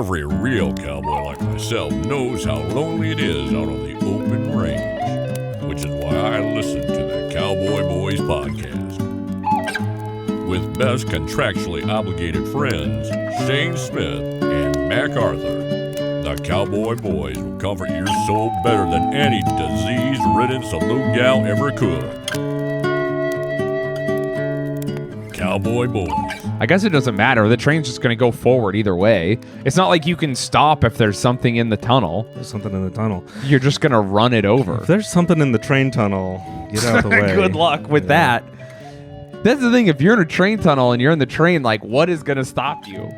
Every real cowboy like myself knows how lonely it is out on the open range, which is why I listen to the Cowboy Boys podcast. With best contractually obligated friends, Shayne Smith and Mac Arthur, the Cowboy Boys will comfort your soul better than any disease-ridden saloon gal ever could. Cowboy Boys. I guess it doesn't matter. The train's just going to go forward either way. It's not like you can stop if there's something in the tunnel. There's something in the tunnel. You're just going to run it over. If there's something in the train tunnel, get out of the way. Good luck with that. That's the thing. If you're in a train tunnel and you're in the train, like, what is going to stop you?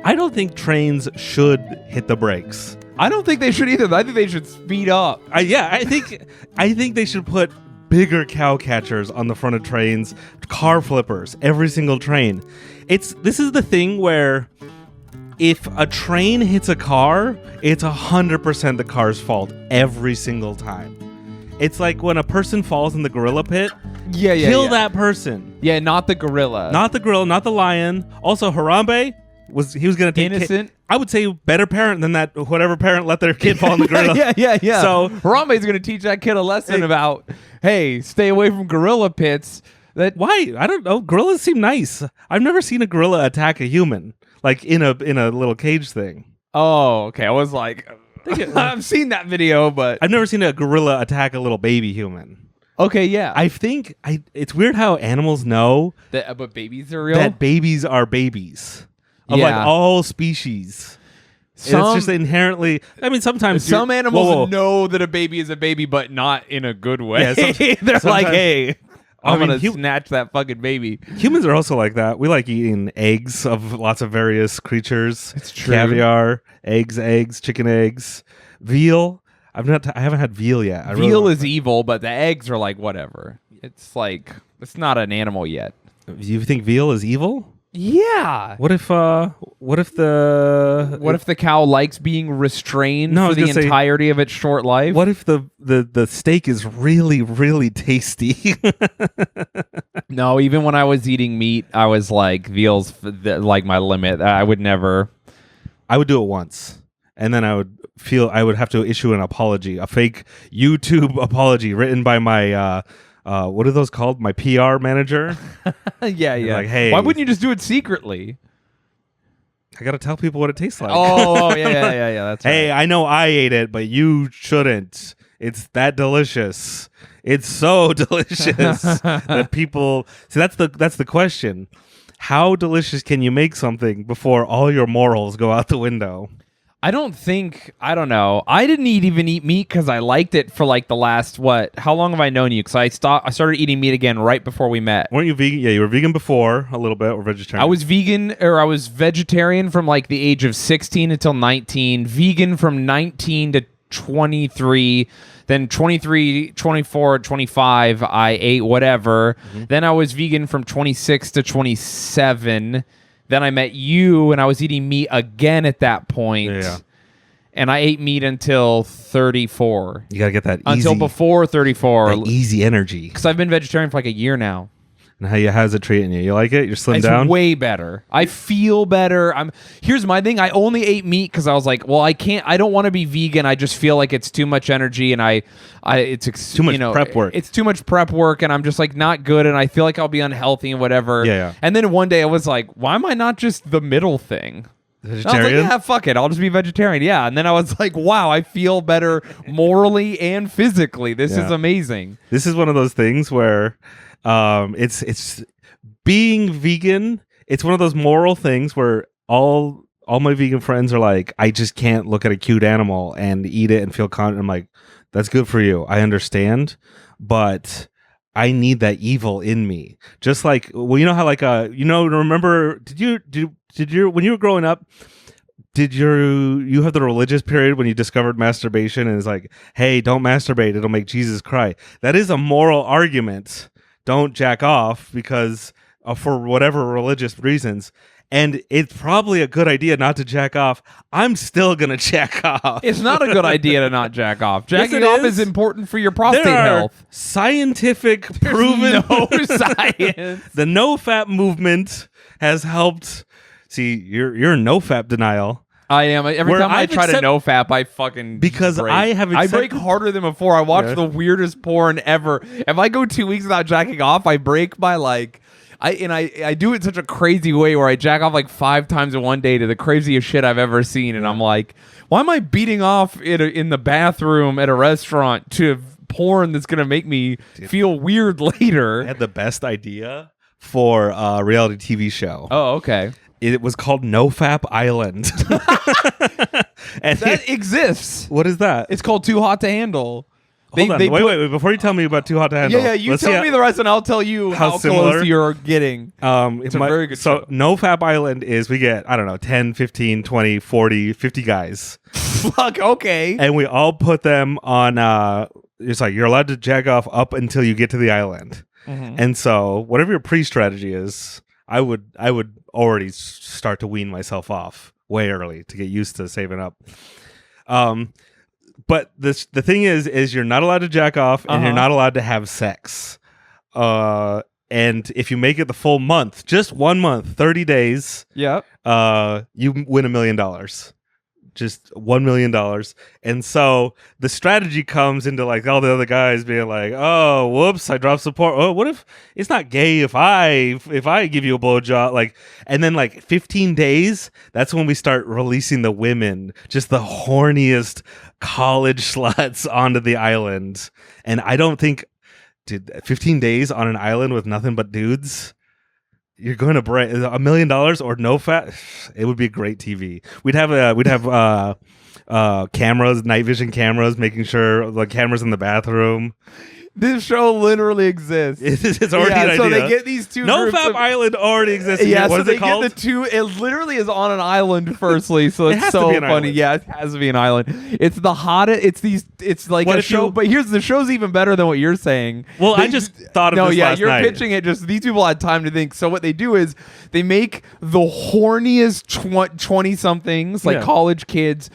I don't think trains should hit the brakes. I don't think they should either. I think they should speed up. I think they should put bigger cow catchers on the front of trains, car flippers, every single train. This is the thing where if a train hits a car, it's 100% the car's fault every single time. It's like when a person falls in the gorilla pit. Kill that person. Yeah, not the gorilla. Not the gorilla, not the lion. Also, Harambe was going to take innocent. I would say better parent than that. Whatever parent let their kid fall in the gorilla. Yeah. So Harambe's going to teach that kid a lesson about, hey, stay away from gorilla pits. Why? I don't know. Gorillas seem nice. I've never seen a gorilla attack a human, like in a little cage thing. Oh, okay. I was like, I've seen that video, but I've never seen a gorilla attack a little baby human. Okay, yeah. I think it's weird how animals know but babies are real. That babies are babies of like all species. It's just inherently. I mean, sometimes some animals know that a baby is a baby, but not in a good way. Yeah, they're like, "Hey, I'm gonna mean, snatch that fucking baby." Humans are also like that. We like eating eggs of lots of various creatures. It's true. Caviar, eggs, chicken eggs, veal. I haven't had veal yet. Veal is evil, but the eggs are like whatever. It's like it's not an animal yet. You think veal is evil? Yeah. What if the cow likes being restrained for the entirety of its short life? What if the steak is really, really tasty? No, even when I was eating meat, I was like, veal's like my limit. I would never. I would do it once, and then I would have to issue an apology, a fake YouTube apology written by my what are those called? My PR manager. Yeah. Like, hey, why wouldn't you just do it secretly? I gotta tell people what it tastes like. Oh, yeah. That's right. Hey, I know I ate it, but you shouldn't. It's that delicious. It's so delicious that people see. That's the question. How delicious can you make something before all your morals go out the window? I don't know. I didn't even eat meat because I liked it for like the last, how long have I known you? Because I started eating meat again right before we met. Weren't you vegan? Yeah, you were vegan before a little bit, or vegetarian? I was vegetarian from like the age of 16 until 19, vegan from 19 to 23, then 23, 24, 25, I ate whatever. Mm-hmm. Then I was vegan from 26 to 27. Then I met you, and I was eating meat again at that point. Yeah. And I ate meat until 34. You gotta get that until before 34. That easy energy. Because I've been vegetarian for like a year now. And how's it treating you? You like it? You're slimmed down? It's way better. I feel better. Here's my thing. I only ate meat because I was like, well, I don't want to be vegan. I just feel like it's too much energy, and it's too much prep work. It's too much prep work, and I'm just like not good, and I feel like I'll be unhealthy and whatever. Yeah. And then one day I was like, why am I not just the middle thing? Vegetarian? I was like, yeah, fuck it. I'll just be vegetarian. Yeah. And then I was like, wow, I feel better morally and physically. This is amazing. This is one of those things where it's being vegan. It's one of those moral things where all my vegan friends are like, I just can't look at a cute animal and eat it and feel confident. I'm like, that's good for you. I understand, but I need that evil in me. Just like, well, you know how like remember? Did you when you were growing up? Did you have the religious period when you discovered masturbation and it's like, hey, don't masturbate, it'll make Jesus cry? That is a moral argument. Don't jack off because for whatever religious reasons. And it's probably a good idea not to jack off. I'm still going to jack off. It's not a good idea to not jack off. Jacking off is important for your prostate health. Scientific proven. No science. The no-fap movement has helped. See, you're in no-fap denial. I am. Every Where time I I've try to accept- nofap, I fucking Because break. I have I break accepted- harder than before. I watch Yeah. the weirdest porn ever. If I go 2 weeks without jacking off, I break by like. I do it in such a crazy way where I jack off like 5 times in one day to the craziest shit I've ever seen, and I'm like, why am I beating off in the bathroom at a restaurant to porn that's gonna make me feel weird later? I had the best idea for a reality TV show. Oh, okay. It was called NoFap Island. And That exists. what is that? It's called Too Hot to Handle. Hold on. Wait. Before you tell me about Too Hot to Handle. Yeah, you let's tell see me the rest and I'll tell you how similar. close you're getting. It's a very good So show. NoFap Island is we get, I don't know, 10, 15, 20, 40, 50 guys. Fuck, okay. And we all put them on, it's like you're allowed to jack off up until you get to the island. Mhm. And so whatever your pre-strategy is, I would already start to wean myself off way early to get used to saving up. But the thing is you're not allowed to jack off and you're not allowed to have sex. And if you make it the full month, just 1 month, 30 days, Yep. you win $1 million. Just $1 million. And so the strategy comes into like all the other guys being like, oh, whoops, I dropped support. Oh, what if it's not gay if I give you a blowjob? Like, and then like 15 days, that's when we start releasing the women, just the horniest college sluts onto the island. And I don't think, dude, 15 days on an island with nothing but dudes. You're going to break $1 million or no fat. It would be great TV. We'd have cameras, night vision cameras, making sure the cameras in the bathroom. This show literally exists. It's already an so idea. they get these two No groups Fap of- Island already exists. Yeah, What so is they it called? get the two. It literally is on an island. Firstly, so It it's has to so be an funny. island. Yeah, it has to be an island. It's the hottest. It's these. It's like What a if show. you- But here's the show's even better than what you're saying. Well, I just thought of no, this yeah, last you're night. pitching it. Just these people had time to think. So what they do is they make the horniest 20 somethings, like Yeah. college kids.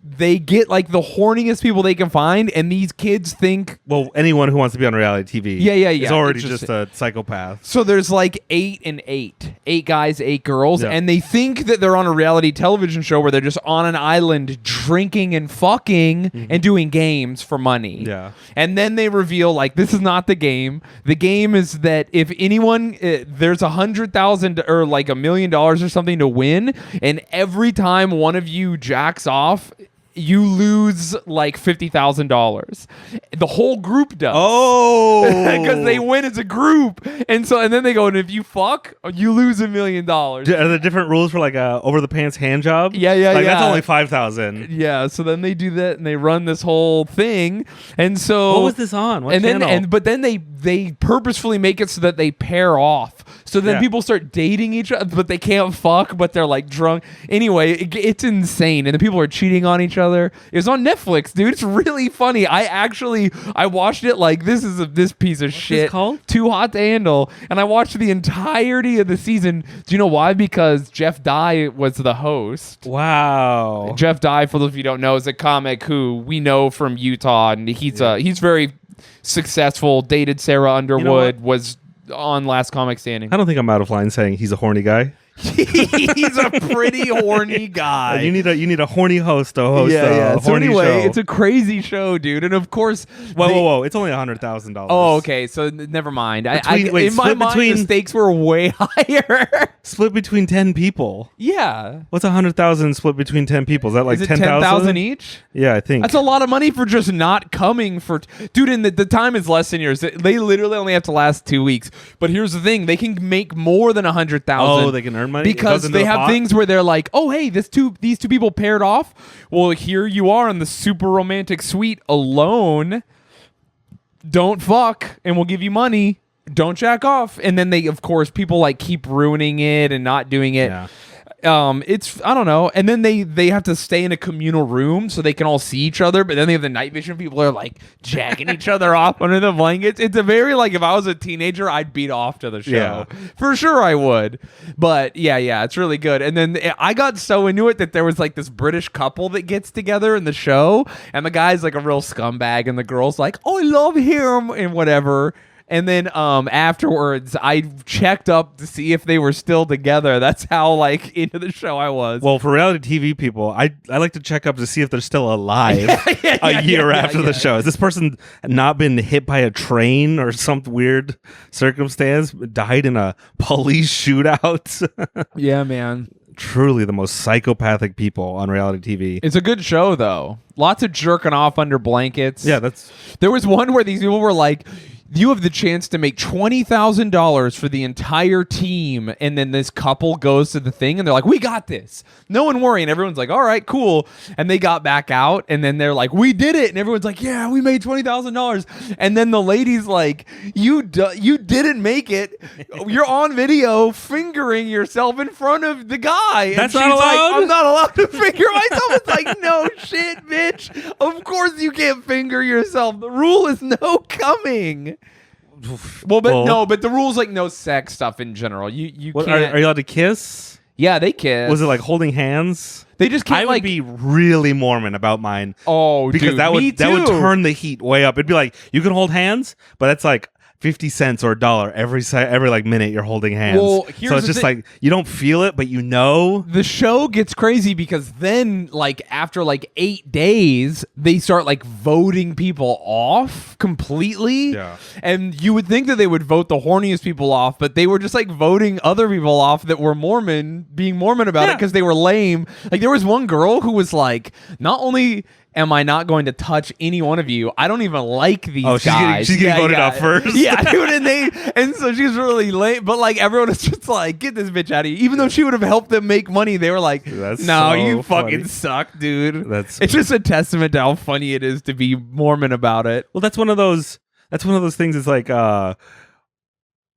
They get like the horniest people they can find, and these kids think. Well, anyone who wants to be on reality TV Yeah. is already It's just a psychopath. So there's like 8 and 8. 8 guys, 8 girls. Yeah. And they think that they're on a reality television show where they're just on an island drinking and fucking and doing games for money. Yeah. And then they reveal like this is not the game. The game is that if anyone, there's 100,000 or like $1 million or something to win. And every time one of you jacks off, you lose like $50,000. The whole group does. Oh, Because they win as a group, and then they go, and if you fuck, you lose $1 million. Are there different rules for like a over the pants hand job? Yeah, Like that's yeah. only 5,000. Yeah, so then they do that, and they run this whole thing, and so What was this on? What and channel? then they purposefully make it so that they pair off. So then Yeah. people start dating each other, but they can't fuck, but they're like drunk. Anyway, it's insane, and the people are cheating on each other. It was on Netflix, dude. It's really funny. I watched it like this piece of shit called? Too Hot to Handle, and I watched the entirety of the season. Do you know why? Because Jeff Dye was the host. Wow. Jeff Dye, for those of you who don't know, is a comic who we know from Utah, and he's very successful. Dated Sarah Underwood, was on Last Comic Standing. I don't think I'm out of line saying he's a horny guy. He's a pretty horny guy. You need a horny host to host a So horny anyway, show. it's a crazy show, dude, and of course, Whoa! It's only $100,000. Oh, okay. So never mind. Wait, in my split mind, between- the stakes were way higher. Split between 10 people. Yeah. What's 100,000 split between 10 people? Is that like Is it 10,000? 10,000 each? Yeah, I think. That's a lot of money for just not coming for... Dude, and the time is less than yours. They literally only have to last 2 weeks. But here's the thing. They can make more than 100,000. Oh, they can earn money? It Because goes into they the have pot? things where they're like, oh, hey, these two people paired off. Well, here you are in the super romantic suite alone. Don't fuck, and we'll give you money. Don't jack off. And then they, of course, people like keep ruining it and not doing it. Yeah. It's I don't know, and then they have to stay in a communal room so they can all see each other. But then they have the night vision. People are like jacking each other off under the blankets. It's a very like if I was a teenager, I'd beat off to the show. Yeah. For sure I would. But yeah, it's really good. And then I got so into it that there was like this British couple that gets together in the show, and the guy's like a real scumbag, and the girl's like, oh, I love him and whatever. And then afterwards, I checked up to see if they were still together. That's how like into the show I was. Well, for reality TV people, I like to check up to see if they're still alive a year after the show. Has this person not been hit by a train or some weird circumstance? Died in a police shootout? Yeah, man. Truly the most psychopathic people on reality TV. It's a good show, though. Lots of jerking off under blankets. Yeah, There was one where these people were like, you have the chance to make $20,000 for the entire team. And then this couple goes to the thing and they're like, we got this. No one worry. And everyone's like, all right, cool. And they got back out and then they're like, we did it. And everyone's like, yeah, we made $20,000. And then the lady's like, you didn't make it. You're on video fingering yourself in front of the guy. That's and not she's like, allowed? I'm not allowed to finger myself. It's like, no shit, bitch. Of course you can't finger yourself. The rule is no coming. Well, but the rule's like no sex stuff in general. You can't. Are you allowed to kiss? Yeah, they kiss. Was it like holding hands? They just can't. I would be really Mormon about mine. Oh, because dude, that me would too. turn the heat way up. It'd be like you can hold hands, but that's like 50 cents or $1 every like minute you're holding hands. Well, so here's it's the just thing. like you don't feel it, but you know. The show gets crazy because then, like, after like 8 days, they start like voting people off completely. Yeah. And you would think that they would vote the horniest people off, but they were just like voting other people off that were Mormon, being Mormon about it because they were lame. Like, there was one girl who was like, not only am I not going to touch any one of you, I don't even like these guys. She's getting voted out first. Yeah, dude, and so she's really late, but like everyone is just like, get this bitch out of here. Even though she would have helped them make money, they were like, no, so you fucking funny. suck, dude. It's just a testament to how funny it is to be Mormon about it. Well, that's one of those things. It's like I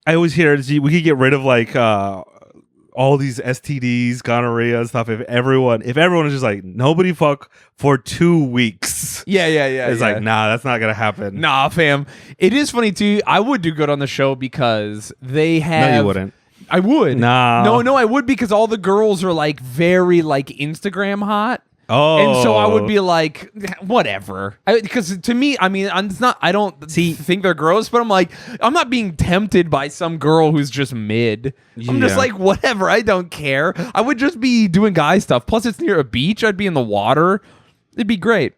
always hear we could get rid of like all these STDs, gonorrhea and stuff if everyone is just like nobody fuck for 2 weeks. Yeah. It's like, nah, that's not gonna happen. Nah, fam. It is funny too. I would do good on the show because they have. No, you wouldn't. I would. Nah. No, I would because all the girls are like very like Instagram hot. Oh, And so I would be like, whatever. Because to me, I mean, I don't think they're gross, but I'm like, I'm not being tempted by some girl who's just mid. I'm just like, whatever. I don't care. I would just be doing guy stuff. Plus, it's near a beach. I'd be in the water. It'd be great.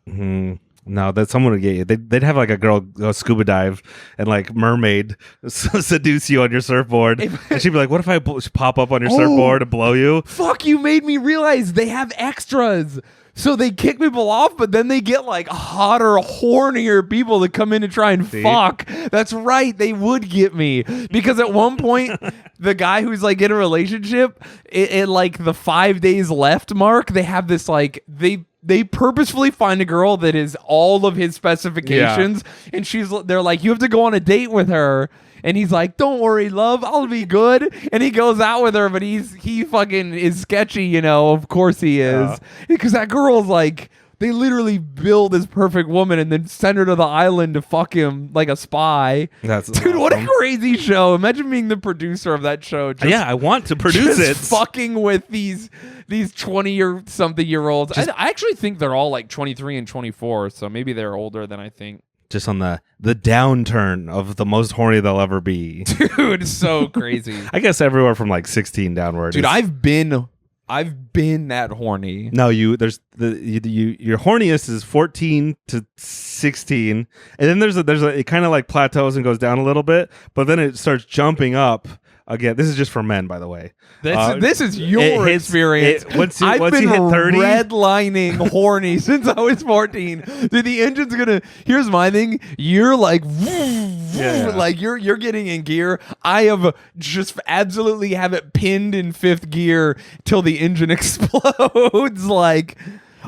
Mm-hmm. No, that someone would get you. They'd have like a girl go scuba dive and like mermaid seduce you on your surfboard, and she'd be like, "What if I pop up on your surfboard and blow you?" Fuck! You made me realize they have extras. So they kick people off, but then they get like hotter, hornier people to come in and try and fuck. That's right. They would get me because at one point, the guy who's like in a relationship, it like the 5 days left mark, they have this like they purposefully find a girl that is all of his specifications, and they're like, you have to go on a date with her. And he's like, don't worry, love, I'll be good. And he goes out with her, but he fucking is sketchy, you know. Of course he is. Because that girl's like, they literally build this perfect woman and then send her to the island to fuck him like a spy. That's Dude, awesome. what a crazy show. Imagine being the producer of that show. I want to produce it. Fucking with these 20-something-year-olds. I actually think they're all like 23 and 24, so maybe they're older than I think. Just on the downturn of the most horny they'll ever be. Dude, it's so crazy. I guess everywhere from like 16 downward. Dude, I've been that horny. No, your horniest is 14 to 16, and then there's it kind of like plateaus and goes down a little bit, but then it starts jumping up again. This is just for men, by the way. This is your experience. Once I've you been hit 30, redlining horny since I was 14. Dude, the engine's gonna. Here's my thing. You're like, like you're getting in gear. I have just absolutely have it pinned in 5th gear till the engine explodes. Like,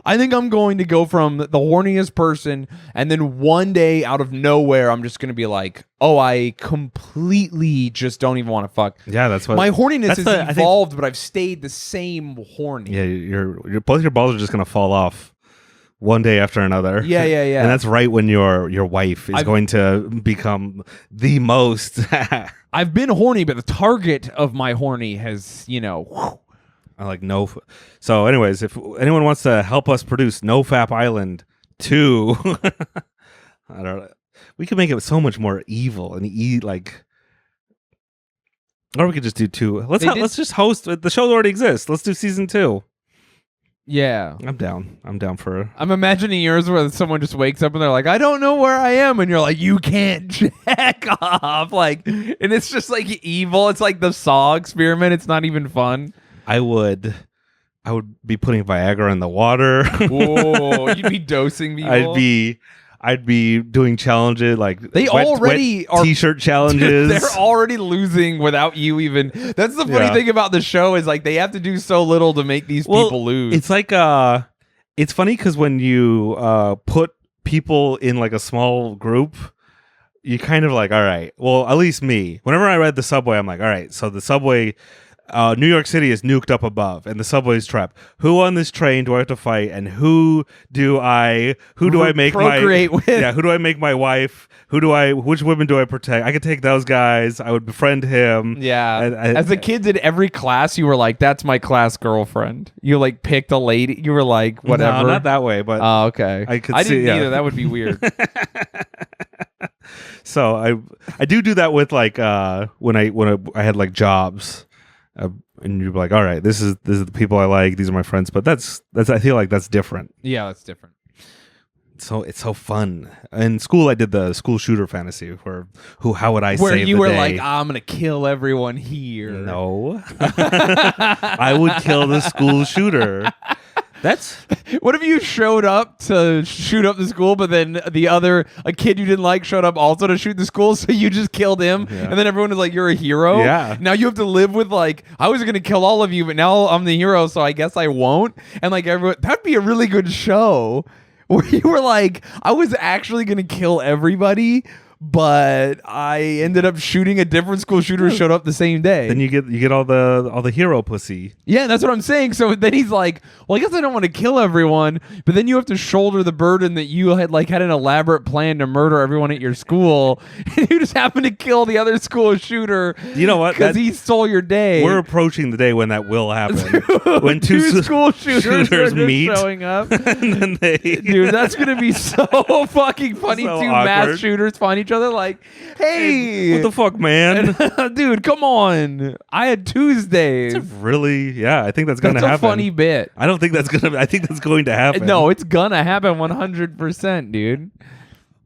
I think I'm going to go from the horniest person, and then one day out of nowhere, I'm just going to be like, oh, I completely just don't even want to fuck. Yeah, that's what my horniness is I think, evolved, but I've stayed the same horny. Yeah, your both your balls are just gonna fall off one day after another. Yeah. And that's right when your wife is going to become the most. I've been horny, but the target of my horny has, I like no. So, anyways, if anyone wants to help us produce No Fap Island 2, I don't know. We could make it so much more evil and like. Or we could just do 2. Let's just host. The show already exists. Let's do season 2. Yeah. I'm down. I'm down for. I'm imagining yours where someone just wakes up and they're like, I don't know where I am. And you're like, you can't jack off. Like, and it's just like evil. It's like the Saw experiment. It's not even fun. I would be putting Viagra in the water. Whoa, you'd be dosing people. I'd be doing challenges like they already are t-shirt challenges. They're already losing without you even. That's the funny thing about the show is like they have to do so little to make these people lose. It's like it's funny because when you put people in like a small group, you kind of like, all right, well, at least me. Whenever I read the subway, I'm like, all right, so the subway. New York City is nuked up above, and the subway's trapped. Who on this train do I have to fight, and who do I make procreate with? Yeah, who do I make my wife? Which women do I protect? I could take those guys. I would befriend him. Yeah. As a kid, in every class, you were like, "That's my class girlfriend." You like picked a lady. You were like, "Whatever." No, not that way, but okay. I didn't either. That would be weird. So I do that with like when I had like jobs. And you're like, all right, this is the people I like. These are my friends. But that's I feel like that's different. Yeah, that's different. So it's so fun. In school, I did the school shooter fantasy where how would I where save you the were day? like, I'm gonna kill everyone here. No, I would kill the school shooter. What if you showed up to shoot up the school, but then a kid you didn't like showed up also to shoot the school, so you just killed him, and then everyone was like, you're a hero? Yeah. Now you have to live with like, I was going to kill all of you, but now I'm the hero, so I guess I won't. And like everyone, that'd be a really good show where you were like, I was actually going to kill everybody, but I ended up shooting a different school shooter who showed up the same day. Then you get all the hero pussy. Yeah, that's what I'm saying. So then he's like, well, I guess I don't want to kill everyone, but then you have to shoulder the burden that you had an elaborate plan to murder everyone at your school, and you just happen to kill the other school shooter. You know what? Because he stole your day. We're approaching the day when that will happen. When two school shooters meet, showing up, and then dude, that's gonna be so fucking funny. So Two awkward. mass shooters find each other like, hey, what the fuck, man? Dude, come on. I had Tuesdays. It's really, yeah, I think that's going to happen. That's a funny bit. I don't think that's going to, I think that's going to happen. No, it's gonna happen 100%, dude.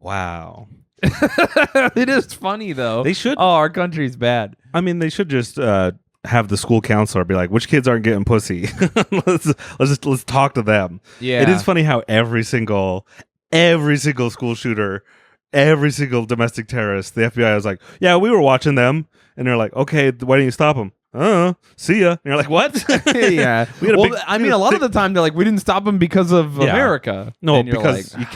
Wow. It is funny, though. They should. Oh, our country's bad. I mean, they should just have the school counselor be like, which kids aren't getting pussy? let's talk to them. Yeah. It is funny how every single school shooter, every single domestic terrorist, the FBI was like, yeah, we were watching them. And they're like, okay, why didn't you stop them? See ya. And you're like, what? Yeah. A lot of the time they're like, we didn't stop them because of America. No, because like,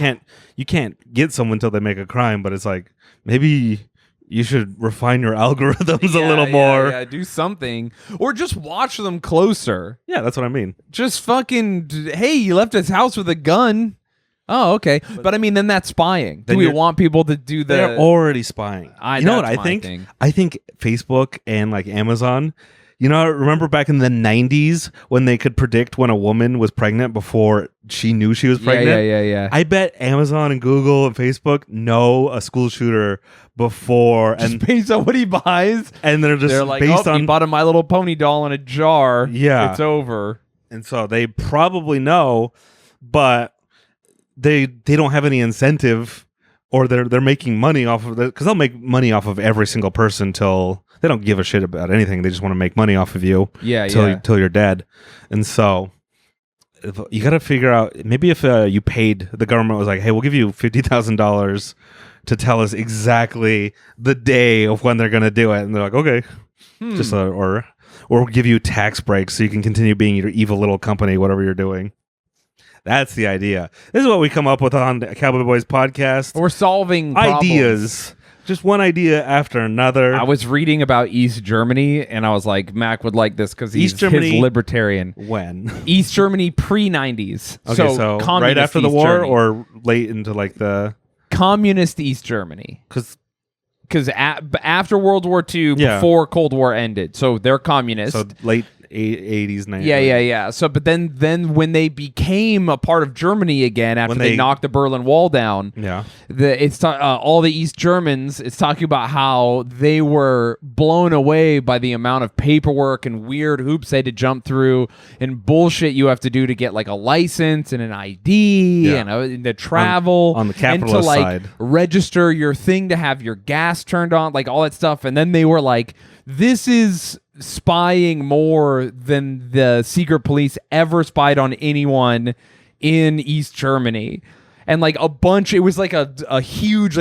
you can't get someone until they make a crime. But it's like, maybe you should refine your algorithms a little more. Yeah, do something. Or just watch them closer. Yeah, that's what I mean. Just fucking, hey, you left his house with a gun. Oh, okay. But I mean, then that's spying. Do we want people to do that? They're already spying. You know what I think? Thing. I think Facebook and like Amazon, remember back in the 90s when they could predict when a woman was pregnant before she knew she was pregnant? Yeah. I bet Amazon and Google and Facebook know a school shooter before. Just and based on what he buys. And they're like, based on... he bought a My Little Pony doll in a jar. Yeah. It's over. And so they probably know, but they don't have any incentive, or they're making money off of it, because they'll make money off of every single person till they don't give a shit about anything. They just want to make money off of you till you're dead. And so you got to figure out, maybe if you paid, the government was like, hey, we'll give you $50,000 to tell us exactly the day of when they're going to do it. And they're like, okay, just or we'll give you tax breaks so you can continue being your evil little company, whatever you're doing. That's the idea. This is what we come up with on the Cowboy Boys podcast. We're solving ideas. Just one idea after another. I was reading about East Germany, and I was like, Mac would like this because he's libertarian. When? East Germany pre-90s. Okay, so right after the war, or late into like the... Communist East Germany. Because after World War II, yeah. before Cold War ended. So they're communist. So late 80s, 90s. Yeah. So, but then when they became a part of Germany again after they knocked the Berlin Wall down, it's all the East Germans. It's talking about how they were blown away by the amount of paperwork and weird hoops they had to jump through and bullshit you have to do to get like a license and an ID and to travel on the capitalist and to like side. register your thing to have your gas turned on, like all that stuff. And then they were like, this is spying more than the secret police ever spied on anyone in East Germany. And like it was like a huge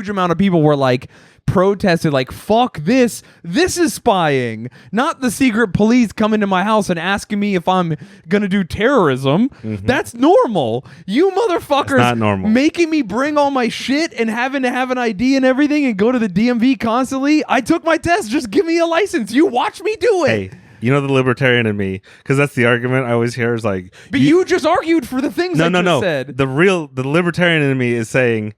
amount of people were like protested, like, fuck this is spying, not the secret police coming to my house and asking me if I'm gonna do terrorism. That's normal. You motherfuckers That's not normal. making me bring all my shit and having to have an ID and everything and go to the DMV constantly. I took my test, just give me a license. You watch me do it. Hey, you know the libertarian in me, because that's the argument I always hear is like, but you just argued for the things I just said. The libertarian in me is saying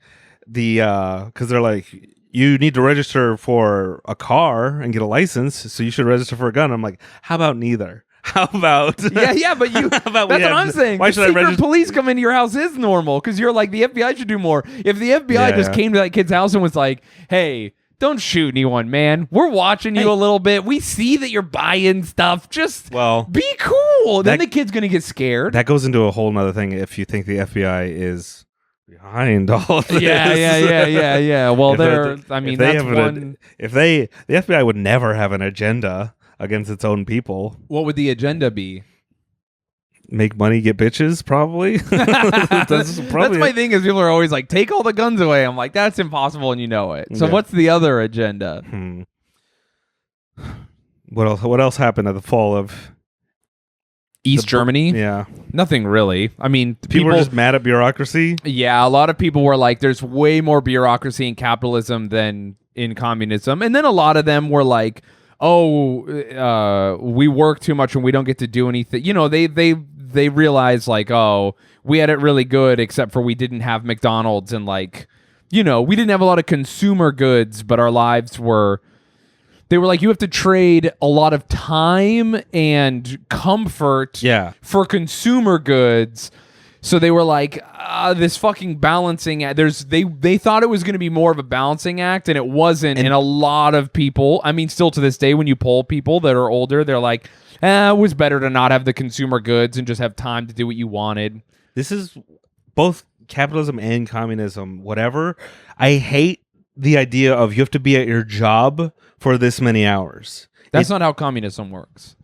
because they're like, you need to register for a car and get a license, so you should register for a gun. I'm like, how about neither? How about yeah, but you that's what I'm saying. Why should secret police come into your house is normal, because you're like, the FBI should do more. If the FBI just came to that kid's house and was like, hey, don't shoot anyone, man. We're watching you a little bit. We see that you're buying stuff. Just be cool. Then the kid's going to get scared. That goes into a whole nother thing if you think the FBI is behind all of this. Yeah. Well, the FBI would never have an agenda against its own people. What would the agenda be? Make money, get bitches, probably. That's my thing, is people are always like, take all the guns away. I'm like, that's impossible, and you know it. So what's the other agenda? What else happened at the fall of East Germany? Yeah. Nothing really. I mean, people were just mad at bureaucracy. Yeah, a lot of people were like, there's way more bureaucracy in capitalism than in communism. And then a lot of them were like, we work too much and we don't get to do anything. You know, they realized like, oh, we had it really good, except for we didn't have McDonald's and like, you know, we didn't have a lot of consumer goods, but our lives they were like, you have to trade a lot of time and comfort for consumer goods. So they were like, this fucking balancing act. They thought it was going to be more of a balancing act, and it wasn't. And a lot of people, I mean, still to this day, when you poll people that are older, they're like, it was better to not have the consumer goods and just have time to do what you wanted. This is both capitalism and communism, whatever. I hate the idea of you have to be at your job for this many hours. That's not how communism works.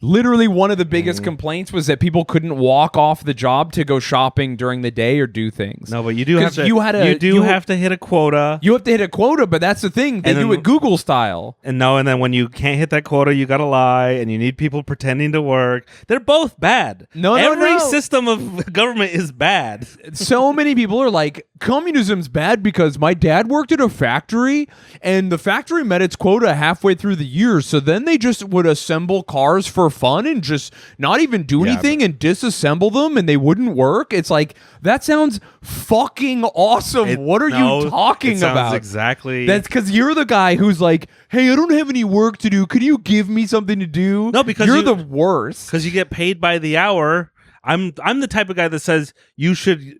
Literally, one of the biggest complaints was that people couldn't walk off the job to go shopping during the day or do things. No, but you do have to. You have to hit a quota. You have to hit a quota, but that's the thing. They do it Google style. And then when you can't hit that quota, you gotta lie, and you need people pretending to work. They're both bad. Every system of government is bad. So many people are like, communism's bad because my dad worked at a factory, and the factory met its quota halfway through the year. So then they just would assemble cars for fun and just not even do anything and disassemble them, and they wouldn't work. It's like, that sounds fucking awesome. What are you talking about? Exactly. That's because you're the guy who's like, hey, I don't have any work to do. Could you give me something to do? No, because you're the worst. Because you get paid by the hour. I'm the type of guy that says you should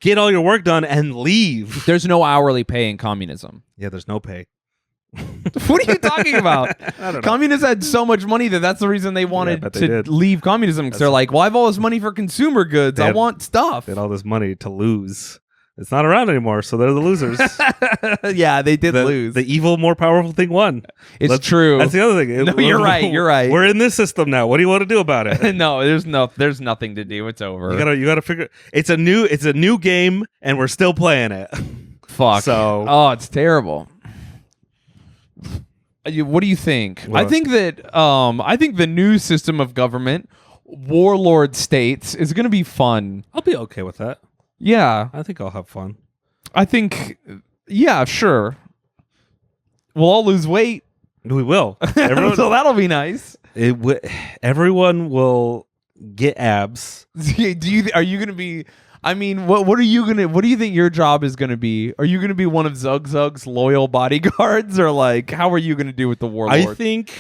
get all your work done and leave. There's no hourly pay in communism. Yeah, there's no pay. What are you talking about? Communists had so much money that's the reason they wanted to leave communism, because they're like, well, I have all this money for consumer goods. I want stuff. They had all this money to lose. It's not around anymore, so they're the losers. Yeah, they did lose. The evil, more powerful thing won. It's true. That's the other thing. No, you're right. We're in this system now. What do you want to do about it? No, there's nothing to do. It's over. You gotta figure. It's a new game, and we're still playing it. Fuck. It's terrible. What do you think? I think the new system of government, Warlord States, is going to be fun. I'll be okay with that. Yeah. I think I'll have fun. I think, yeah, sure. We'll all lose weight. We will. So that'll be nice. Everyone will get abs. Are you going to be... I mean, what do you think your job is going to be? Are you going to be one of Zug Zug's loyal bodyguards, or like, how are you going to do with the Warlord? I think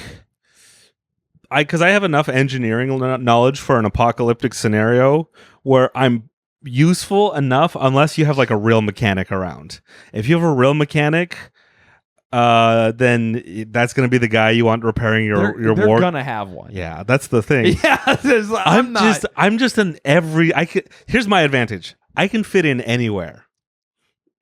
because I have enough engineering knowledge for an apocalyptic scenario where I'm useful enough, unless you have like a real mechanic around. If you have a real mechanic, then that's going to be the guy you want repairing your they're war. gonna have one. Yeah, that's the thing. Yeah, I'm just an every. Here's my advantage. I can fit in anywhere,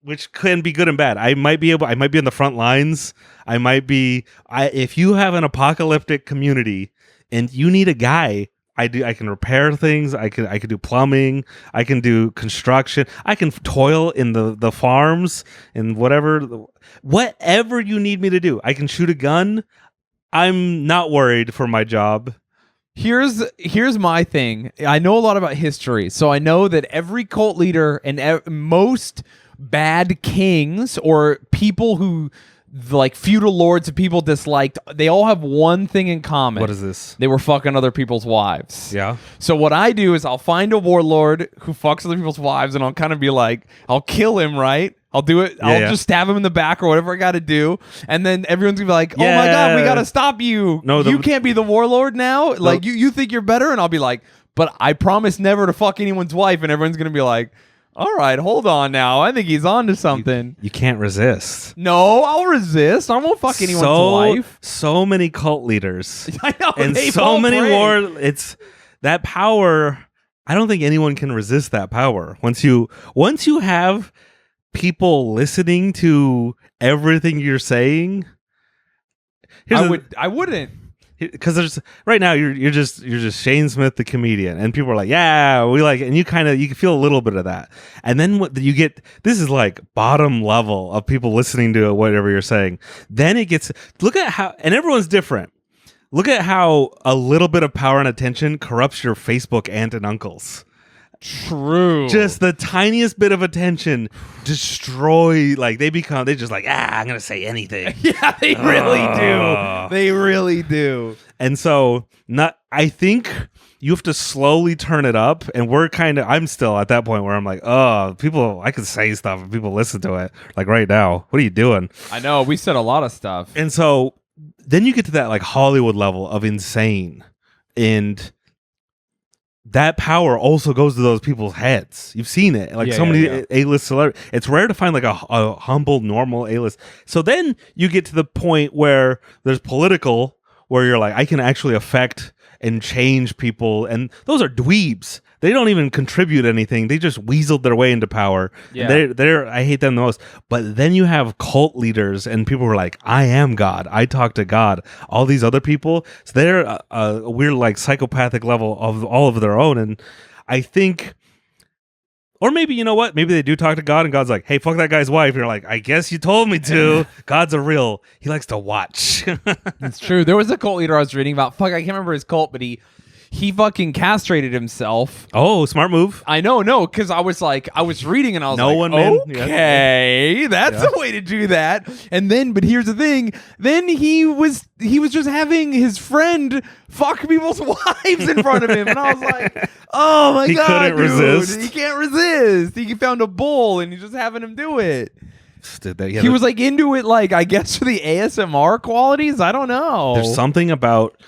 which can be good and bad. I might be in the front lines. If you have an apocalyptic community and you need a guy, I can repair things. I can do plumbing. I can do construction. I can toil in the farms and whatever you need me to do. I can shoot a gun. I'm not worried for my job. Here's my thing. I know a lot about history, so I know that every cult leader and most bad kings or people who like feudal lords and people disliked, they all have one thing in common. What is this? They were fucking other people's wives. Yeah. So what I do is I'll find a warlord who fucks other people's wives, and I'll kind of be like, I'll kill him, right? I'll do it. I'll just stab him in the back or whatever I got to do. And then everyone's going to be like, oh my God, we got to stop you. No, you can't be the warlord now. Like you think you're better. And I'll be like, but I promise never to fuck anyone's wife. And everyone's going to be like, all right, hold on now. I think he's on to something. You can't resist. No, I'll resist. I won't fuck anyone's wife. So many cult leaders. I know. And so many war. It's that power. I don't think anyone can resist that power. Once you have people listening to everything you're saying, I wouldn't. Because there's right now you're just Shayne Smith the comedian, and people are like, yeah, we like, and you can feel a little bit of that, and then what you get, this is like bottom level of people listening to whatever you're saying. Then it gets, look at how, and everyone's different. Look at how a little bit of power and attention corrupts your Facebook aunt and uncles. True. Just the tiniest bit of attention destroy, like they just like, I'm gonna say anything. Yeah, they really do. They really do. And so I think you have to slowly turn it up, and I'm still at that point where I'm like, people, I can say stuff and people listen to it. Like right now, what are you doing? I know, we said a lot of stuff. And so then you get to that like Hollywood level of insane, and that power also goes to those people's heads. You've seen it. Like many A-list celebrities. It's rare to find like a humble, normal A-list. So then you get to the point where there's political, where you're like, I can actually affect and change people. And those are dweebs. They don't even contribute anything. They just weaseled their way into power. Yeah. They're I hate them the most. But then you have cult leaders and people who are like, I am God. I talk to God. All these other people. So they're a weird like psychopathic level of all of their own. And I think, or maybe, you know what? Maybe they do talk to God and God's like, hey, fuck that guy's wife. You're like, I guess you told me to. God's he likes to watch. It's true. There was a cult leader I was reading about. Fuck, I can't remember his cult, but he fucking castrated himself. Oh, smart move. I know, no, because I was reading and I was okay, that's a way to do that. And then, but here's the thing, then he was just having his friend fuck people's wives in front of him. And I was like, oh my God, dude. Resist. He can't resist. He found a bull and he's just having him do it. He was like into it, like, I guess for the ASMR qualities. I don't know. There's something about,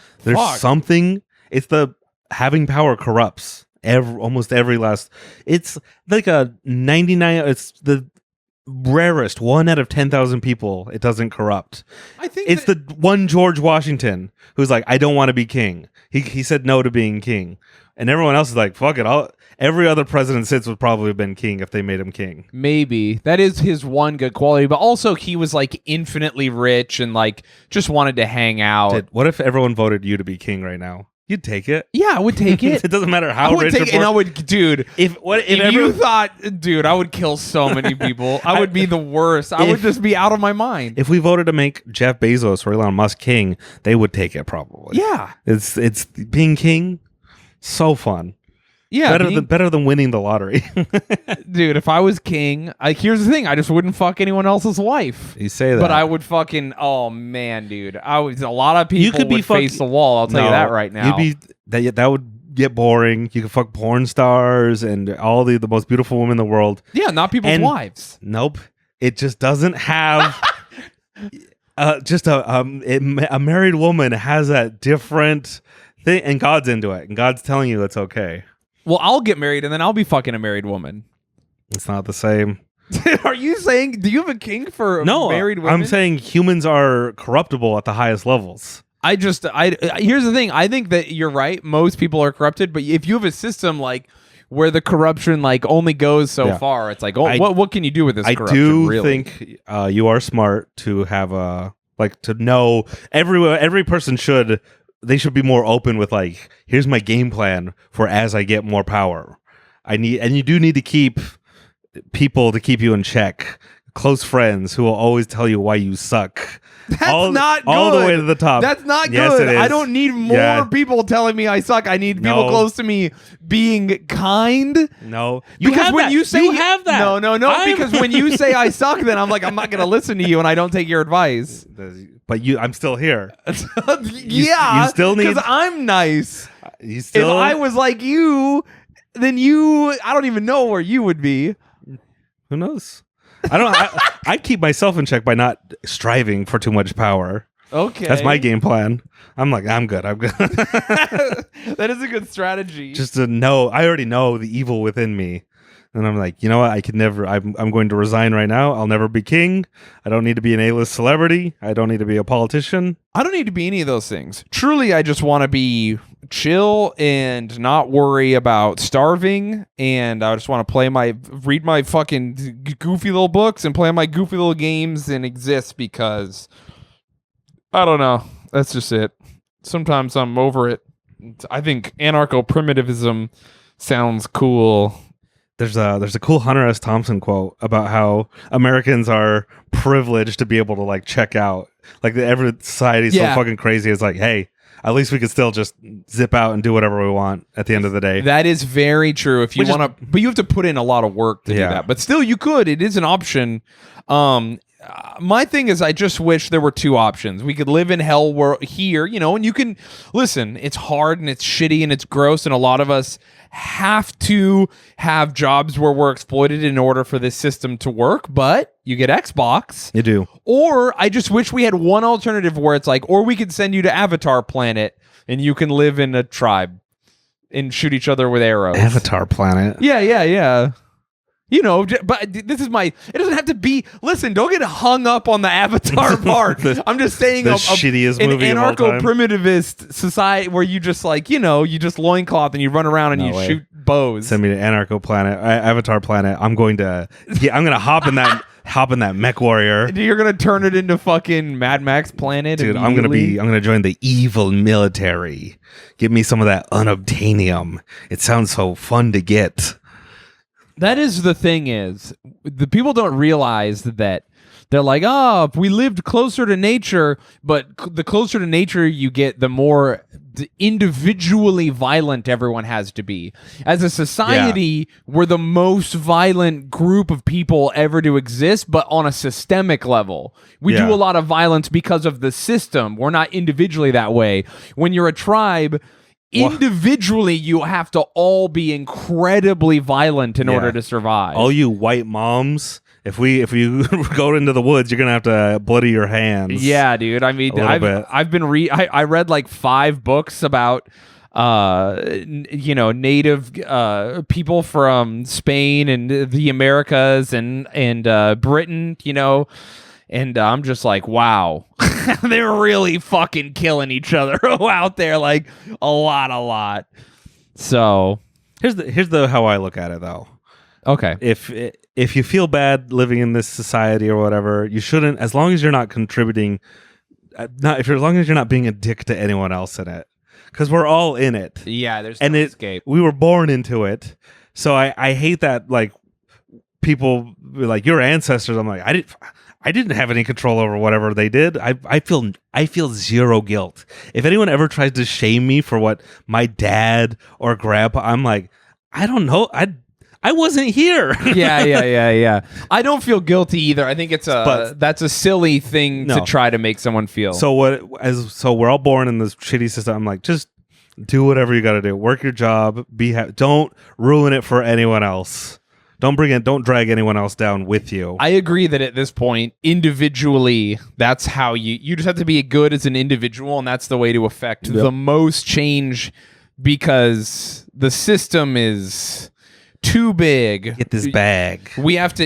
something. It's the having power corrupts almost every last. It's like a 99. It's the rarest 1 out of 10,000 people it doesn't corrupt. I think it's the one George Washington who's like, I don't want to be king. He said no to being king, and everyone else is like, fuck it. Every other president since would probably have been king if they made him king. Maybe that is his one good quality, but also he was like infinitely rich and like just wanted to hang out. What if everyone voted you to be king right now? You'd take it. Yeah, I would take it. It doesn't matter how rich or poor. And I would, dude. If you thought, dude, I would kill so many people. I would be the worst. I would just be out of my mind. If we voted to make Jeff Bezos or Elon Musk king, they would take it probably. Yeah, it's being king, so fun. Yeah, better than winning the lottery. Dude, if I was king, here's the thing, I just wouldn't fuck anyone else's wife. You say that. But I would fucking, oh man, dude. A lot of people would face the wall, I'll tell you that right now. That would get boring. You could fuck porn stars and all the most beautiful women in the world. Yeah, not people's wives. Nope. It just doesn't have... just a married woman has that different And God's into it, and God's telling you it's okay. Well, I'll get married, and then I'll be fucking a married woman. It's not the same. Are you saying? Do you have a kink for married women? I'm saying humans are corruptible at the highest levels. Here's the thing. I think that you're right. Most people are corrupted, but if you have a system like where the corruption like only goes so far, it's like, what can you do with this corruption? I do really? think you are smart to have to know every person should be more open with like, here's my game plan for as I get more power. And you do need to keep people to keep you in check. Close friends who will always tell you why you suck. That's not good. All the way to the top. That's not Yes, good. it is. I don't need more people telling me I suck. I need people close to me being kind. No. Because when you say you have that. No. Because when you say I suck, then I'm like, I'm not going to listen to you and I don't take your advice. But I'm still here. Yeah. You still need. Because I'm nice. You still. If I was like you, then I don't even know where you would be. Who knows? I keep myself in check by not striving for too much power. Okay. That's my game plan. I'm good. That is a good strategy. Just to know, I already know the evil within me. And I'm like, you know what? I could never, I'm going to resign right now. I'll never be king. I don't need to be an A-list celebrity. I don't need to be a politician. I don't need to be any of those things. Truly, I just want to be chill and not worry about starving. And I just want to read my fucking goofy little books and play my goofy little games and exist because, I don't know. That's just it. Sometimes I'm over it. I think anarcho-primitivism sounds cool. There's a cool Hunter S. Thompson quote about how Americans are privileged to be able to like check out. Like every society's so fucking crazy. It's like, hey, at least we could still just zip out and do whatever we want at the end of the day. That is very true. If you want to, but you have to put in a lot of work to do that. But still, you could. It is an option. My thing is, I just wish there were two options. We could live in hell here, and you can listen. It's hard and it's shitty and it's gross, and a lot of us have to have jobs where we're exploited in order for this system to work. But you get Xbox. You do. Or I just wish we had one alternative where it's like, or we could send you to Avatar Planet and you can live in a tribe and shoot each other with arrows. Avatar Planet. Yeah. But this is it doesn't have to be, listen, don't get hung up on the Avatar part. I'm just saying the shittiest movie an of all time. anarcho-primitivist society where you just you just loincloth and you run around and shoot bows. Send me to Anarcho Planet, Avatar Planet. I'm going to hop in that mech warrior. You're going to turn it into fucking Mad Max Planet. Dude, I'm going to join the evil military. Give me some of that unobtainium. It sounds so fun to get. That is the thing is, the people don't realize that they're like, if we lived closer to nature, but the closer to nature you get, the more individually violent everyone has to be. As a society, we're the most violent group of people ever to exist, but on a systemic level. We do a lot of violence because of the system. We're not individually that way. When you're a tribe, individually, you have to all be incredibly violent in order to survive. All you white moms, if you go into the woods, you're gonna have to bloody your hands. Yeah, dude. I mean, I've been I read like 5 books about native people from Spain and the Americas and Britain, and I'm just like, wow. They're really fucking killing each other out there, like a lot. So here's the how I look at it though. Okay. If you feel bad living in this society or whatever, you shouldn't, as long as you're not contributing, as long as you're not being a dick to anyone else in it, because we're all in it. Yeah, there's no escape. We were born into it, so I hate that like people like your ancestors. I'm like, I didn't have any control over whatever they did. I feel zero guilt. If anyone ever tries to shame me for what my dad or grandpa, I'm like, I don't know. I wasn't here. Yeah. I don't feel guilty either. I think that's a silly thing to try to make someone feel. So we're all born in this shitty system. I'm like, just do whatever you got to do. Work your job. Be happy. Don't ruin it for anyone else. Don't drag anyone else down with you. I agree that at this point, individually, that's how you just have to be good as an individual, and that's the way to affect the most change, because the system is too big. Get this bag. We have to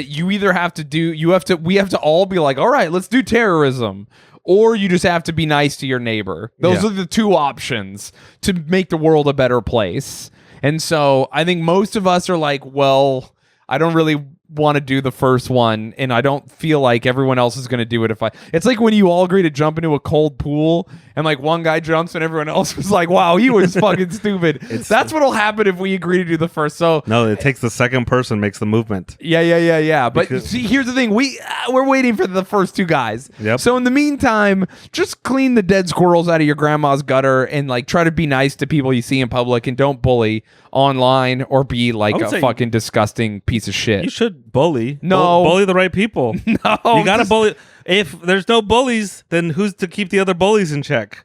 all be like, all right, let's do terrorism. Or you just have to be nice to your neighbor. Those are the two options to make the world a better place. And so I think most of us are like, well, I don't really want to do the first one, and I don't feel like everyone else is going to do it. It's like when you all agree to jump into a cold pool and like one guy jumps and everyone else was like, wow, he was fucking stupid. That's what'll happen if we agree to do the first. So no, it takes the second person makes the movement. Yeah. But see, here's the thing: we're waiting for the first two guys. Yep. So in the meantime, just clean the dead squirrels out of your grandma's gutter and like try to be nice to people you see in public, and don't bully online or be like a fucking disgusting piece of shit. You should bully. No. Bully the right people. No, you gotta bully. If there's no bullies, then who's to keep the other bullies in check?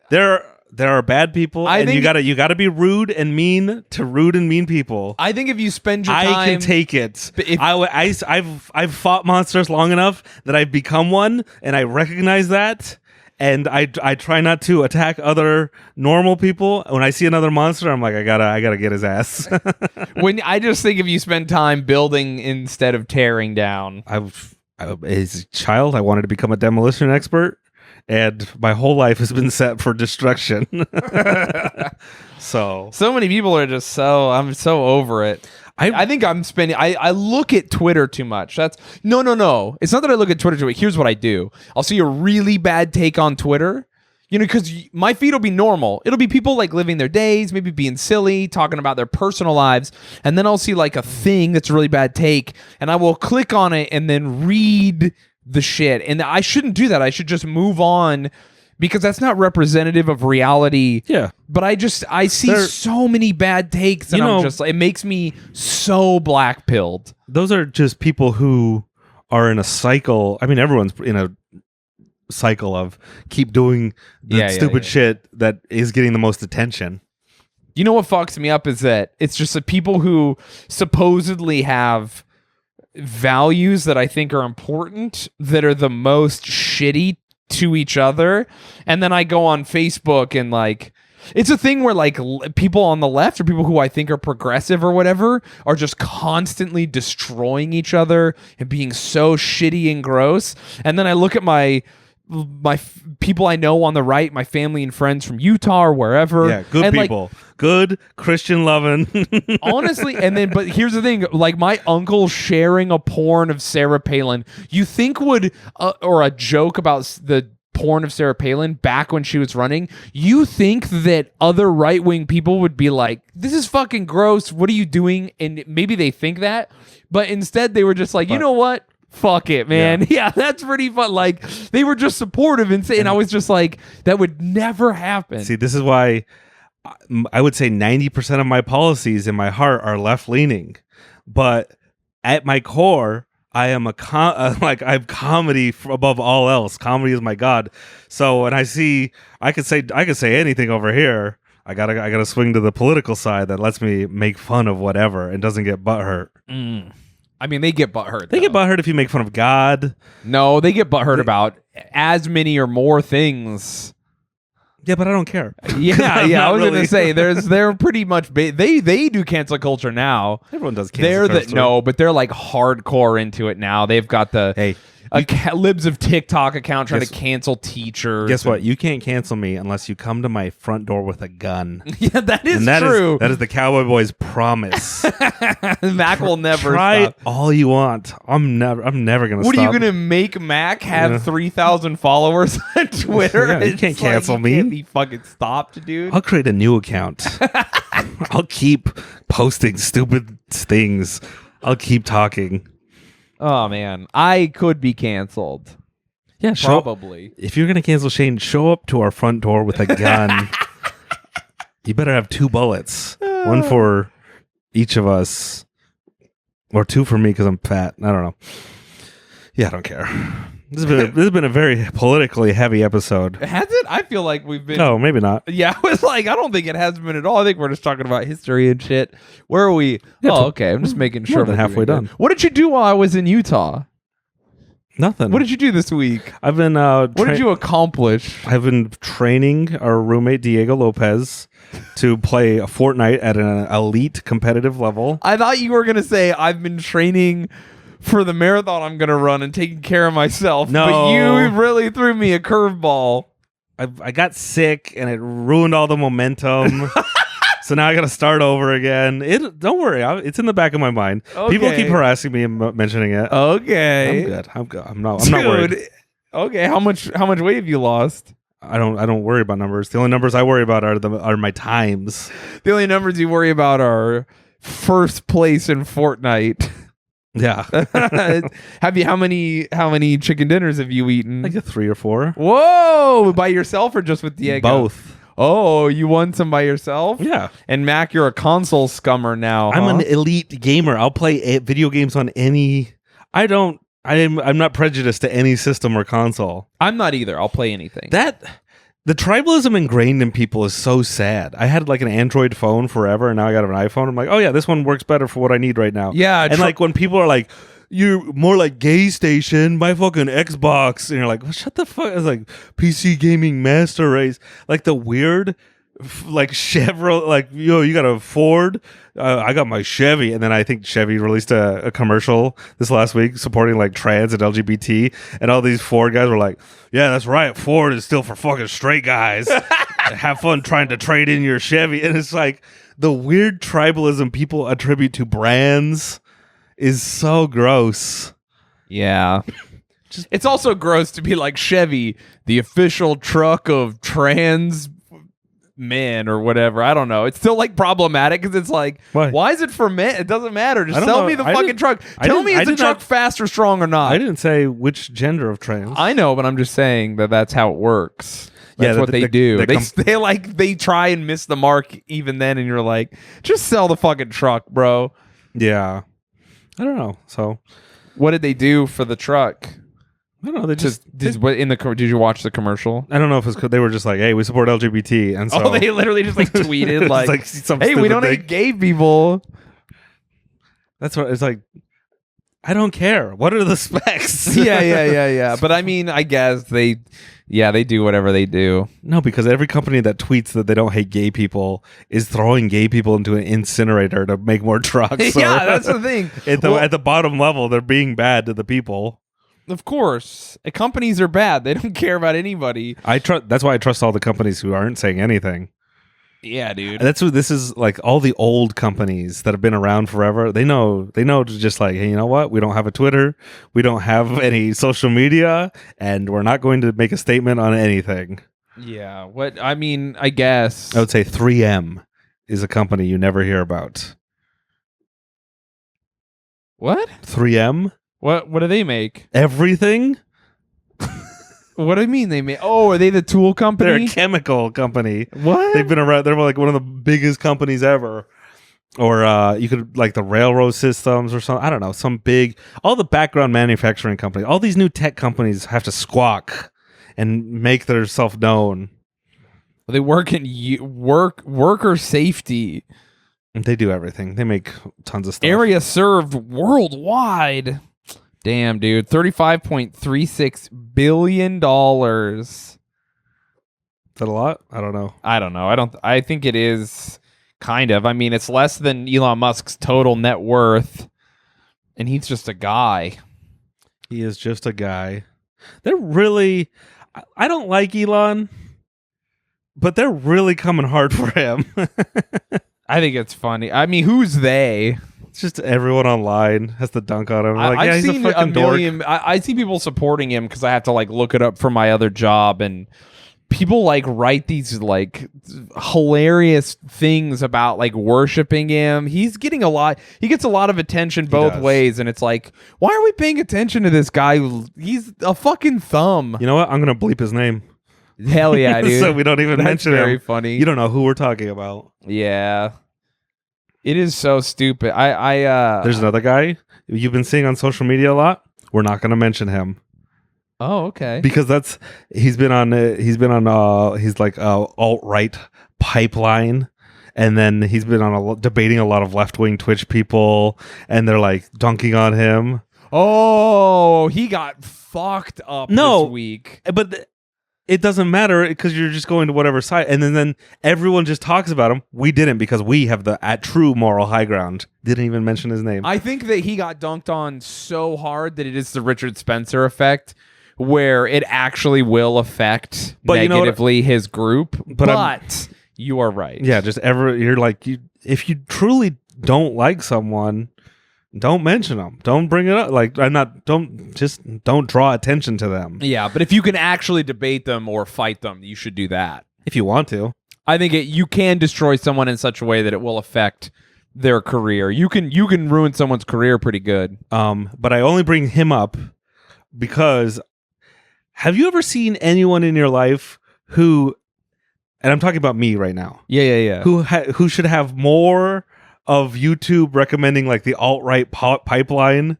There are bad people, and you gotta be rude and mean to rude and mean people. I think if you spend your time, I can take it. I've fought monsters long enough that I've become one, and I recognize that. And I try not to attack other normal people. When I see another monster, I'm like, I gotta get his ass. I just think if you spend time building instead of tearing down. As a child, I wanted to become a demolition expert, and my whole life has been set for destruction. So many people are just I'm so over it. I think I'm spending. I look at Twitter too much. That's no. It's not that I look at Twitter too much. Here's what I do. I'll see a really bad take on Twitter, because my feed will be normal. It'll be people like living their days, maybe being silly, talking about their personal lives, and then I'll see like a thing that's a really bad take, and I will click on it and then read the shit. And I shouldn't do that. I should just move on, because that's not representative of reality. Yeah. But I see so many bad takes, and I'm just like, it makes me so black-pilled. Those are just people who are in a cycle. I mean, everyone's in a cycle of keep doing the stupid shit that is getting the most attention. You know what fucks me up is that it's just the people who supposedly have values that I think are important that are the most shitty to each other, and then I go on Facebook and like it's a thing where like people on the left or people who I think are progressive or whatever are just constantly destroying each other and being so shitty and gross, and then I look at my people I know on the right, my family and friends from Utah or wherever. Yeah, good people. Like, good, Christian loving. Honestly, and then, but here's the thing, like my uncle sharing a porn of Sarah Palin, you think would, or a joke about the porn of Sarah Palin back when she was running, you think that other right-wing people would be like, this is fucking gross, what are you doing? And maybe they think that, but instead they were just like, you know what? Fuck it, man. Yeah, that's pretty fun. Like, they were just supportive and saying, I was just like, that would never happen. See, this is why I would say 90% of my policies in my heart are left-leaning. But at my core, I am I have comedy above all else. Comedy is my god. So when I could say anything over here, I gotta swing to the political side that lets me make fun of whatever and doesn't get butthurt. I mean, they get butthurt. They get butthurt if you make fun of God. No, they get butthurt about as many or more things. Yeah, but I don't care. Yeah. I was gonna say they're pretty much they do cancel culture now. Everyone does cancel culture. No, but they're like hardcore into it now. They've got the Libs of TikTok account trying to cancel teachers. Guess what? You can't cancel me unless you come to my front door with a gun. Yeah, that is true. That is the Cowboy Boys' promise. Mac will never try stop. all you want. I'm never gonna. What stop. are you gonna make Mac have 3,000 followers on Twitter? Yeah, you can't cancel me. Can't be fucking stopped, dude. I'll create a new account. I'll keep posting stupid things. I'll keep talking. Oh man, I could be canceled. Yeah, probably. If you're gonna cancel Shayne, show up to our front door with a gun. You better have 2 bullets, one for each of us, or 2 for me because I'm fat. I don't know. Yeah, I don't care. This has been a very politically heavy episode. Has it? I feel like we've been. No, maybe not. Yeah, I was like, I don't think it has been at all. I think we're just talking about history and shit. Where are we? Yeah, Okay. I'm just making sure. More than halfway done. What did you do while I was in Utah? Nothing. What did you do this week? I've been. What did you accomplish? I've been training our roommate Diego Lopez to play a Fortnite at an elite competitive level. I thought you were gonna say I've been training for the marathon I'm gonna run and taking care of myself. No. But you really threw me a curveball. I got sick and it ruined all the momentum. So now I got to start over again. Don't worry, it's in the back of my mind. Okay. People keep harassing me and mentioning it. Okay. I'm good. I'm not worried. Okay, how much weight have you lost? I don't worry about numbers. The only numbers I worry about are my times. The only numbers you worry about are first place in Fortnite. Yeah. How many chicken dinners have you eaten? Like a 3 or 4. Whoa! By yourself or just with Diego? Both. Oh, you won some by yourself? Yeah. And Mac, you're a console scummer now. I'm an elite gamer. I'll play video games on any. I'm not prejudiced to any system or console. I'm not either. I'll play anything. The tribalism ingrained in people is so sad. I had like an Android phone forever, and now I got an iPhone. I'm like, oh yeah, this one works better for what I need right now. Yeah, and like when people are like, you're more like Gay Station, my fucking Xbox, and you're like, well, shut the fuck. It's like PC Gaming Master Race, like the weird, like Chevrolet, like you got a Ford. I got my Chevy, and then I think Chevy released a commercial this last week supporting like trans and LGBT, and all these Ford guys were like, "Yeah, that's right. Ford is still for fucking straight guys. Have fun trying to trade in your Chevy." And it's like the weird tribalism people attribute to brands is so gross. Yeah. It's also gross to be like Chevy, the official truck of trans men or whatever. I don't know. It's still like problematic because it's like, why is it for men? It doesn't matter. Just sell me the fucking truck. Tell me is the truck fast or strong or not. I didn't say which gender of trans. I know, but I'm just saying that's how it works. That's what they do. They try and miss the mark even then, and you're like, just sell the fucking truck, bro. Yeah. I don't know. So what did they do for the truck? I don't know. They did you watch the commercial? I don't know if it's they were just like, hey, we support LGBT, and so they literally just like tweeted like hey, we don't hate gay people. That's what it's like. I don't care. What are the specs? yeah. But I mean, I guess they do whatever they do. No, because every company that tweets that they don't hate gay people is throwing gay people into an incinerator to make more trucks. So yeah, that's the thing. At the bottom level, they're being bad to the people. Of course, companies are bad. They don't care about anybody. That's why I trust all the companies who aren't saying anything. Yeah, dude. That's what this is like. All the old companies that have been around forever, they know to just like, hey, you know what? We don't have a Twitter, we don't have any social media, and we're not going to make a statement on anything. Yeah. What I mean, I guess I would say 3M is a company you never hear about. What? 3M? What do they make? Everything? What do you mean they make? Oh, are they the tool company? They're a chemical company. What? They've been around. They're like one of the biggest companies ever. Or you could like the railroad systems or something. I don't know. Some big, all the background manufacturing companies, all these new tech companies have to squawk and make themselves known. They work in worker safety. They do everything. They make tons of stuff. Area served worldwide. Damn, dude. $35.36 billion. Is that a lot? I don't know. I think it is kind of. I mean, it's less than Elon Musk's total net worth. And he's just a guy. He is just a guy. They're really... I don't like Elon, but they're really coming hard for him. I think it's funny. I mean, who's they? It's just everyone online has to dunk on him. Like, I've he's seen a fucking dork. I see people supporting him because I have to like look it up for my other job, and people like write these like hilarious things about like worshiping him. He gets a lot of attention both ways, and it's like, why are we paying attention to this guy? He's a fucking thumb. You know what? I'm gonna bleep his name. Hell yeah, dude. So we don't even mention him. Very funny. You don't know who we're talking about. Yeah. It is so stupid. There's another guy you've been seeing on social media a lot. We're not going to mention him. Oh, okay. because he's been on he's like alt-right pipeline, and then he's been on debating a lot of left-wing Twitch people, and they're like dunking on him. Oh, he got fucked up this week. But it doesn't matter because you're just going to whatever side, and then everyone just talks about him. We didn't, because we have the true moral high ground. Didn't even mention his name. I think that he got dunked on so hard that it is the Richard Spencer effect, where it actually will affect negatively his group. But you are right. Yeah, you're like, if you truly don't like someone, don't mention them. Don't bring it up. Like, don't draw attention to them. Yeah, but if you can actually debate them or fight them, you should do that. If you want to. I think you can destroy someone in such a way that it will affect their career. You can ruin someone's career pretty good. But I only bring him up because, have you ever seen anyone in your life who, and I'm talking about me right now. Yeah. Who should have more of YouTube recommending like the alt-right pipeline?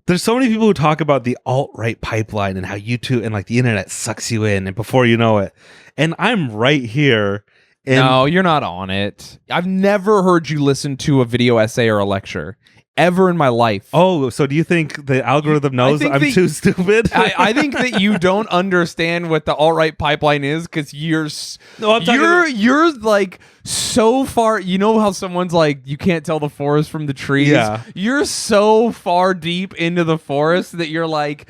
There's so many people who talk about the alt-right pipeline and how YouTube and like the internet sucks you in, and before you know it. And I'm right here. No, you're not on it. I've never heard you listen to a video essay or a lecture ever in my life. Oh, so do you think the algorithm knows I'm too stupid? I think that you don't understand what the alt-right pipeline is, because you're like so far. You know how someone's like, you can't tell the forest from the trees? Yeah. You're so far deep into the forest that you're like,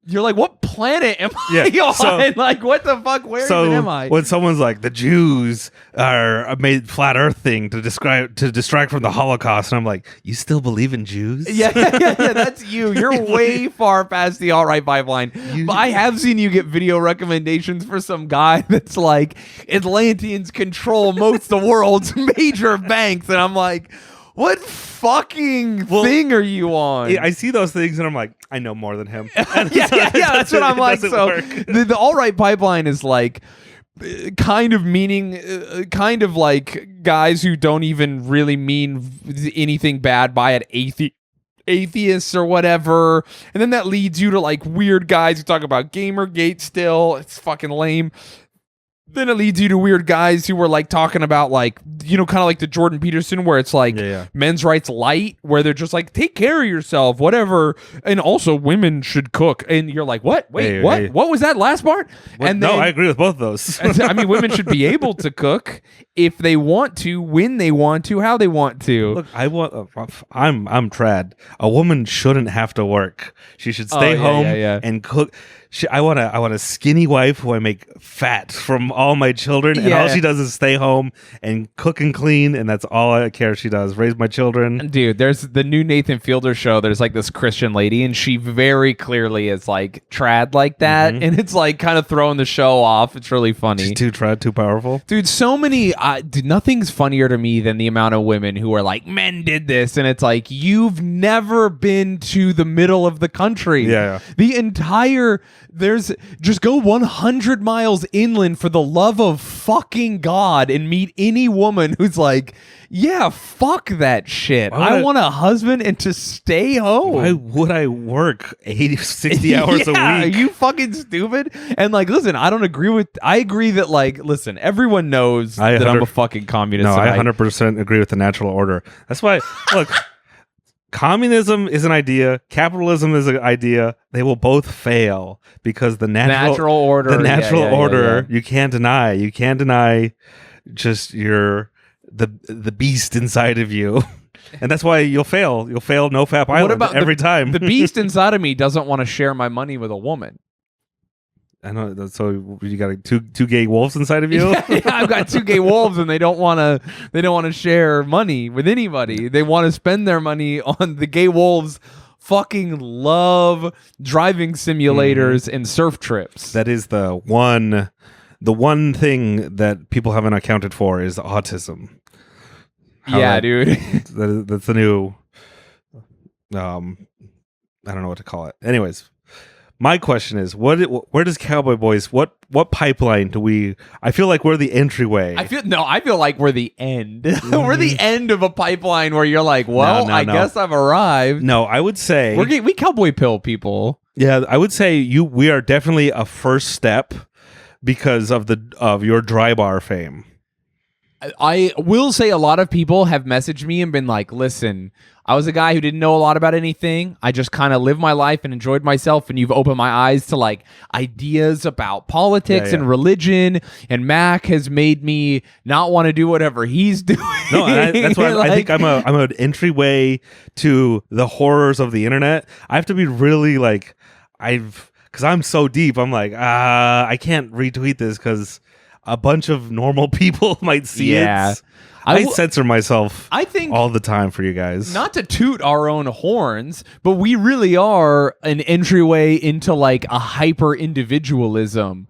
what planet am I on? Like, what the fuck? Where even am I? When someone's like, the Jews are made flat Earth thing to distract from the Holocaust, and I'm like, you still believe in Jews? Yeah, that's you. You're way far past the alt-right pipeline. But I have seen you get video recommendations for some guy that's like, Atlanteans control most of the world's major banks, and I'm like, what fucking thing are you on? I see those things and I'm like, I know more than him. yeah, that's what I'm like. So the alt-right pipeline is like kind of like guys who don't even really mean anything bad by it, atheists or whatever. And then that leads you to like weird guys who talk about Gamergate still. It's fucking lame. Then it leads you to weird guys who were like talking about like, kind of like the Jordan Peterson, where it's like men's rights light, where they're just like, take care of yourself, whatever. And also women should cook. And you're like, what? Wait, what? Hey. What was that last part? And no, I agree with both of those. I mean, women should be able to cook if they want to, when they want to, how they want to. Look, I'm trad. A woman shouldn't have to work. She should stay home and cook. I want a skinny wife who I make fat from all my children, and all she does is stay home and cook and clean, and that's all I care she does. Raise my children. Dude, there's the new Nathan Fielder show. There's like this Christian lady, and she very clearly is like trad like that, and it's like kind of throwing the show off. It's really funny. She's too trad, too powerful. Dude, so many. Nothing's funnier to me than the amount of women who are like, men did this, and it's like, you've never been to the middle of the country. Yeah. The entire. Just go 100 miles inland for the love of fucking God and meet any woman who's like, yeah, fuck that shit. I want a husband and to stay home. Why would I work 60 hours a week? Are you fucking stupid? And like, listen, I agree that like, listen, everyone knows that I'm a fucking communist. No, I 100% agree with the natural order. That's why, look, communism is an idea. Capitalism is an idea. They will both fail because the natural order. The natural order, you can't deny. You can't deny just the beast inside of you. And that's why you'll fail. You'll fail No Fap Island every time. The beast inside of me doesn't want to share my money with a woman. I know. So you got two gay wolves inside of you. Yeah, I've got two gay wolves, and they don't want to share money with anybody. They want to spend their money on the gay wolves. Fucking love driving simulators and surf trips. That is the one thing that people haven't accounted for is autism. Dude. That's the new. I don't know what to call it. Anyways. My question is, where does Cowboy Boys, what pipeline do we, I feel like we're the entryway. I feel like we're the end. We're the end of a pipeline where you're like, well, I guess I've arrived. No, I would say. We Cowboy Pill people. Yeah, I would say we are definitely a first step because of your dry bar fame. I will say a lot of people have messaged me and been like, listen, I was a guy who didn't know a lot about anything. I just kind of lived my life and enjoyed myself, and you've opened my eyes to like ideas about politics and religion, and Mac has made me not want to do whatever he's doing. No, and that's why I think I'm an entryway to the horrors of the internet. I have to be really like because I'm so deep. I'm like, I can't retweet this because a bunch of normal people might see it. I censor myself I think all the time for you guys. Not to toot our own horns, but we really are an entryway into like a hyper individualism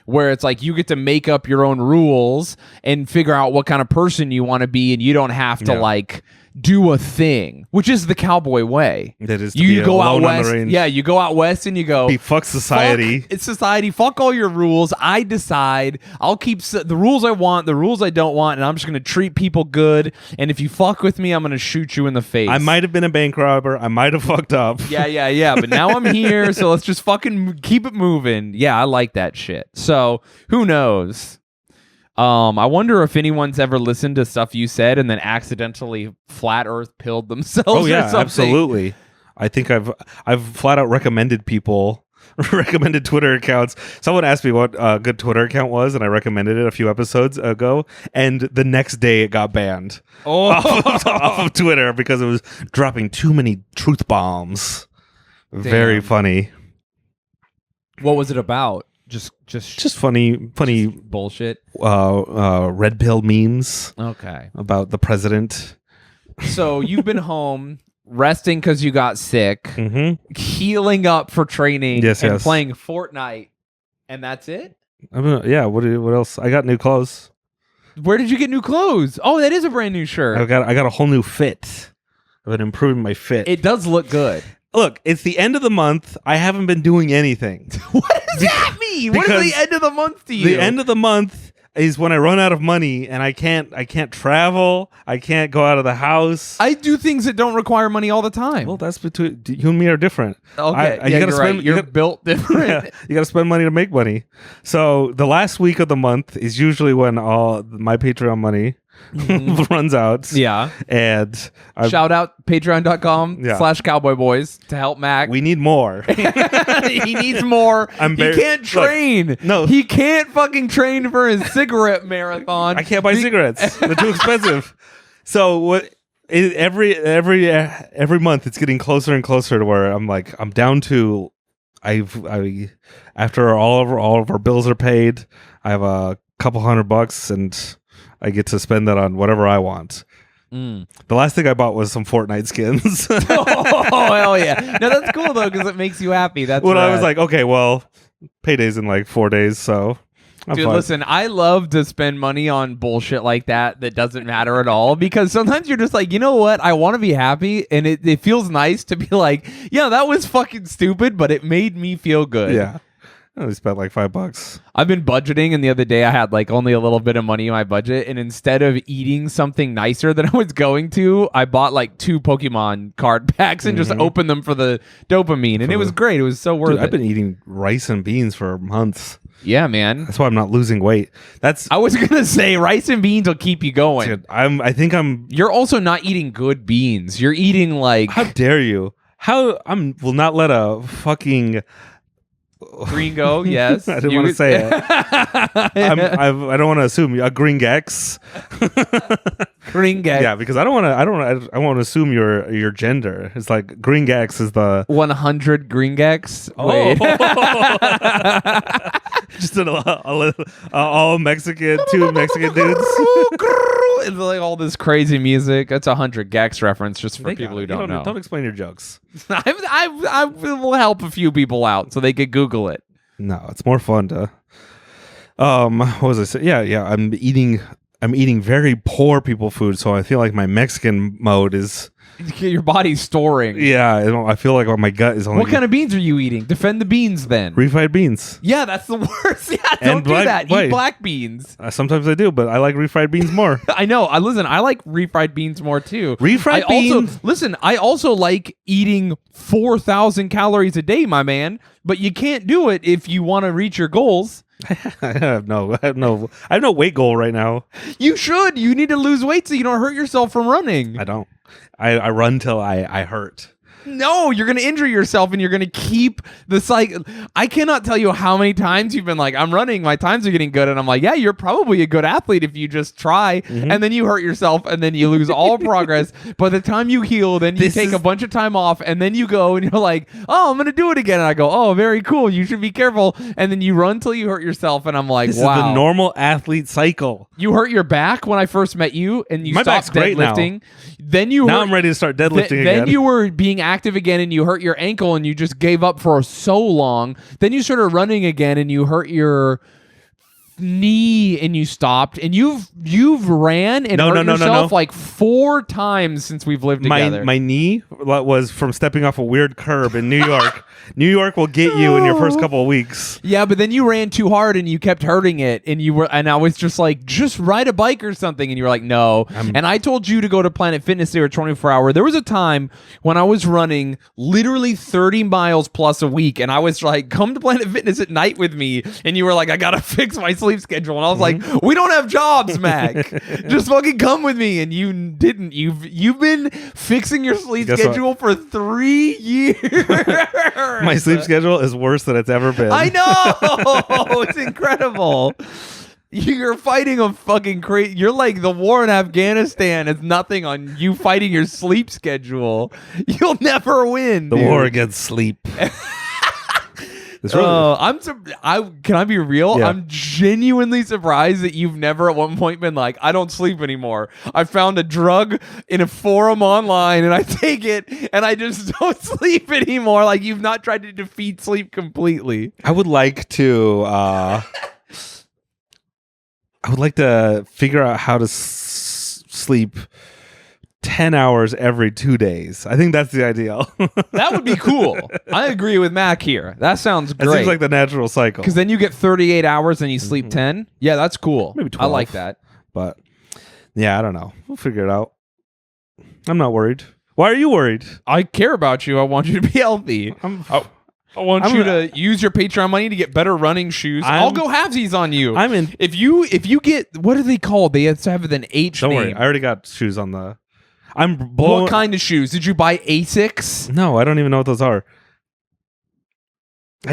where it's like you get to make up your own rules and figure out what kind of person you want to be, and you don't have to like do a thing, which is the cowboy way. That is, you go out west. Yeah, you go out west and you go, fuck society. It's society. Fuck all your rules. I decide. I'll keep the rules I want, the rules I don't want, and I'm just going to treat people good. And if you fuck with me, I'm going to shoot you in the face. I might have been a bank robber. I might have fucked up. Yeah. But now I'm here, so let's just fucking keep it moving. Yeah, I like that shit. So who knows? I wonder if anyone's ever listened to stuff you said and then accidentally flat earth pilled themselves. Oh yeah, or something. absolutely. I think I've flat out recommended people, recommended Twitter accounts. Someone asked me what a good Twitter account was, and I recommended it a few episodes ago, and the next day it got banned off of Twitter because it was dropping too many truth bombs. Damn. Very funny. What was it about? Just funny bullshit. Red pill memes. Okay. About the president. So you've been home resting because you got sick, healing up for training, and playing Fortnite, and that's it. Yeah. What else? I got new clothes. Where did you get new clothes? Oh, that is a brand new shirt. I got a whole new fit. I've been improving my fit. It does look good. Look, it's the end of the month. I haven't been doing anything. What does that mean? What is the end of the month to you? The end of the month is when I run out of money and I can't travel. I can't go out of the house. I do things that don't require money all the time. Well, that's between you and me are different. Okay, you gotta spend. Right. You're built different. Yeah, you got to spend money to make money. So the last week of the month is usually when all my Patreon money runs out. Yeah. And shout out patreon.com/cowboyboys to help Mac. We need more. He needs more. He can't train. Look, no. He can't fucking train for his cigarette marathon. I can't buy cigarettes. They're too expensive. So what every month it's getting closer and closer to where I'm down to after all of our bills are paid, I have a couple $100 and I get to spend that on whatever I want. The last thing I bought was some Fortnite skins. Oh, hell yeah. No, that's cool, though, because it makes you happy. That's when I was like, okay, well, payday's in like 4 days, so I'm Dude, fine. Listen, I love to spend money on bullshit like that doesn't matter at all, because sometimes you're just like, you know what? I want to be happy, and it feels nice to be like, yeah, that was fucking stupid, but it made me feel good. Yeah. I only spent like $5. I've been budgeting, and the other day I had like only a little bit of money in my budget, and instead of eating something nicer than I was going to, I bought like 2 Pokemon card packs and just opened them for the dopamine, and it was great. It was so worth it. I've been eating rice and beans for months. Yeah, man. That's why I'm not losing weight. I was gonna say rice and beans will keep you going. Dude, I think I'm. You're also not eating good beans. You're eating like. How dare you? Will not let a fucking. Gringo, yes. I didn't want to say it. I don't want to assume a Gringx. Gringx. Yeah, because I want to assume your gender. It's like Gringx is the 100 Gringx. Oh. Just all Mexican, 2 Mexican dudes. It's like all this crazy music. That's 100 Gex reference, just for people who don't know. Don't explain your jokes. I will help a few people out so they could Google it. No, it's more fun to. What was I saying? Yeah. I'm eating very poor people food, so I feel like my Mexican mode is Your body's storing. Yeah, I feel like my gut is only. What kind of beans are you eating? Defend the beans then. refried beans? Yeah, that's the worst. Yeah, And don't do black- that. wait. Eat black beans. Sometimes I do, but I like refried beans more. I know. Listen, I like refried beans more too. Refried beans. I also like eating 4,000 calories a day, my man. But you can't do it if you want to reach your goals. I have no weight goal right now. You should. You need to lose weight so you don't hurt yourself from running. I don't. I run till I hurt. No, you're going to injure yourself and you're going to keep the cycle. I cannot tell you how many times you've been like, I'm running, my times are getting good. And I'm like, yeah, you're probably a good athlete if you just try. Mm-hmm. And then you hurt yourself and then you lose all progress. By the time you heal, then you take a bunch of time off and then you go and you're like, oh, I'm going to do it again. And I go, oh, very cool. You should be careful. And then you run till you hurt yourself. And I'm like, This wow. is the normal athlete cycle. You hurt your back when I first met you and you My stopped back's great now. deadlifting. Then you Now hurt- I'm ready to start deadlifting again. Then you were being active again and you hurt your ankle and you just gave up for so long. Then you started running again and you hurt your knee and you stopped. And you've ran and hurt yourself like 4 times since we've lived together. My knee was from stepping off a weird curb in New York. New York will get you in your first couple of weeks. Yeah, but then you ran too hard and you kept hurting it, and I was just like, just ride a bike or something, and you were like, no. And I told you to go to Planet Fitness. They were 24-hour. There was a time when I was running literally 30 miles plus a week, and I was like, come to Planet Fitness at night with me, and you were like, I gotta fix my sleep schedule, and I was like, we don't have jobs, Mac. Just fucking come with me, and you didn't. You've been fixing your sleep schedule for 3 years. My sleep schedule is worse than it's ever been. I know. It's incredible. You're fighting a fucking crazy. You're like the war in Afghanistan is nothing on you fighting your sleep schedule. You'll never win. The war against sleep. It's really, Can I be real? Yeah. I'm genuinely surprised that you've never at one point been like, I don't sleep anymore. I found a drug in a forum online and I take it and I just don't sleep anymore. Like you've not tried to defeat sleep completely. I would like to figure out how to sleep 10 hours every 2 days. I think that's the ideal. That would be cool. I agree with Mac here. That sounds great. It seems like the natural cycle. Because then you get 38 hours and you sleep 10. Yeah, that's cool. Maybe 12. I like that. But yeah, I don't know. We'll figure it out. I'm not worried. Why are you worried? I care about you. I want you to be healthy. I want you to use your Patreon money to get better running shoes. I'll go halvesies on you. I'm in. If you get, what are they called? They have to have an H Don't name. worry. I already got shoes on the. I'm blowing. What kind of shoes? Did you buy Asics? No, I don't even know what those are.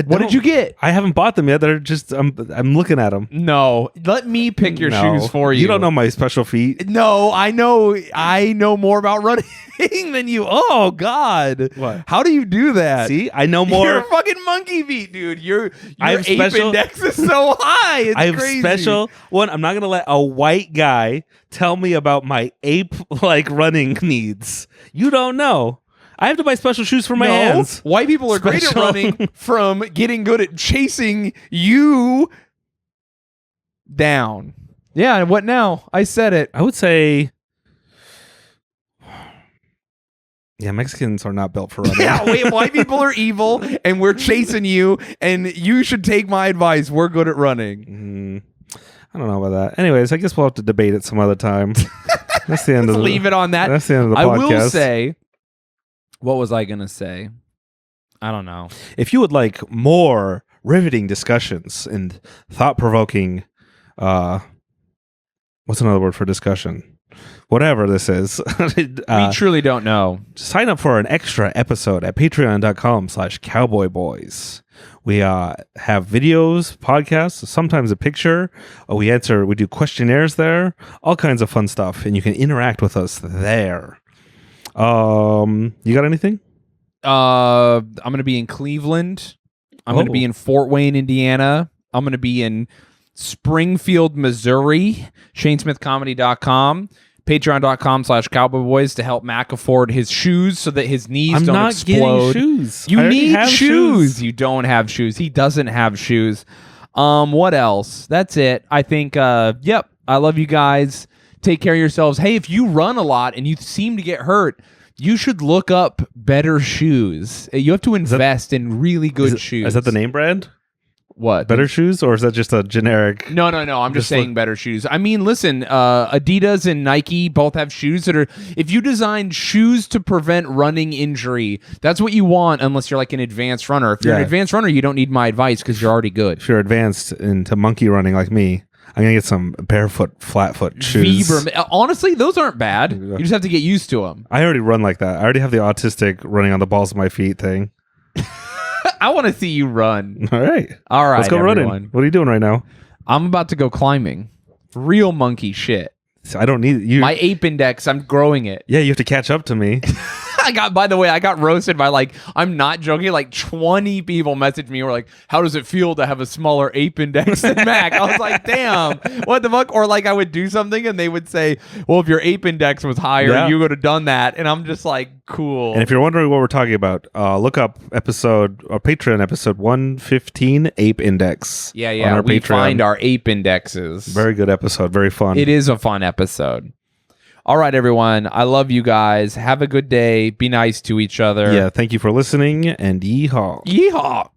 What did you get? I haven't bought them yet. They're just I'm looking at them. No, let me pick your shoes for you. You don't know my special feet. No, I know more about running than you. Oh God, What? How do you do that? See, I know more. You're fucking monkey feet, dude. Your I have ape special- index is so high. It's I have crazy. special one. I'm not gonna let a white guy tell me about my ape like running needs. You don't know. I have to buy special shoes for my hands. White people are great at Special. running from getting good at chasing you down. Yeah, and what now? I said it. I would say, yeah, Mexicans are not built for running. Yeah, white people are evil, and we're chasing you, and you should take my advice. We're good at running. I don't know about that. Anyways, I guess we'll have to debate it some other time. That's the end of the. Leave it on that. That's the end of the I podcast. will say, what was I going to say? I don't know. If you would like more riveting discussions and thought-provoking, what's another word for discussion? Whatever this is. We truly don't know. Sign up for an extra episode at patreon.com/cowboyboys. We have videos, podcasts, sometimes a picture. We do questionnaires there, all kinds of fun stuff, and you can interact with us there. You got anything? I'm going to be in Cleveland. I'm going to be in Fort Wayne, Indiana. I'm going to be in Springfield, Missouri. ShayneSmithComedy.com. Patreon.com/cowboyboys to help Mac afford his shoes so that his knees don't explode. Getting shoes. You I already need have shoes. You don't have shoes. He doesn't have shoes. What else? That's it. I think, yep. I love you guys. Take care of yourselves. Hey, if you run a lot and you seem to get hurt, You should look up better shoes. You have to invest in really good shoes. Is that the name brand? What? Better shoes, or is that just a generic? No. I'm just saying better shoes. I mean, listen, Adidas and Nike both have shoes that are. If you design shoes to prevent running injury, that's what you want. Unless you're like an advanced runner. If you're an advanced runner, you don't need my advice because you're already good. If you're advanced into monkey running like me, I'm gonna get some barefoot, flatfoot shoes. Honestly, those aren't bad. You just have to get used to them. I already run like that. I already have the autistic running on the balls of my feet thing. I want to see you run. All right. Let's go everyone. running. What are you doing right now? I'm about to go climbing. Real monkey shit. I don't need you. My ape index, I'm growing it. Yeah, you have to catch up to me. By the way, I got roasted by like, I'm not joking, like 20 people messaged me who were like, how does it feel to have a smaller ape index than Mac? I was like, damn, what the fuck? Or like I would do something and they would say, well, if your ape index was higher, you would have done that. And I'm just like, cool. And if you're wondering what we're talking about, look up Patreon episode 115, Ape Index. Yeah. On our We Patreon. find our ape indexes. Very good episode. Very fun. It is a fun episode. All right, everyone. I love you guys. Have a good day. Be nice to each other. Yeah. Thank you for listening, and yeehaw. Yeehaw.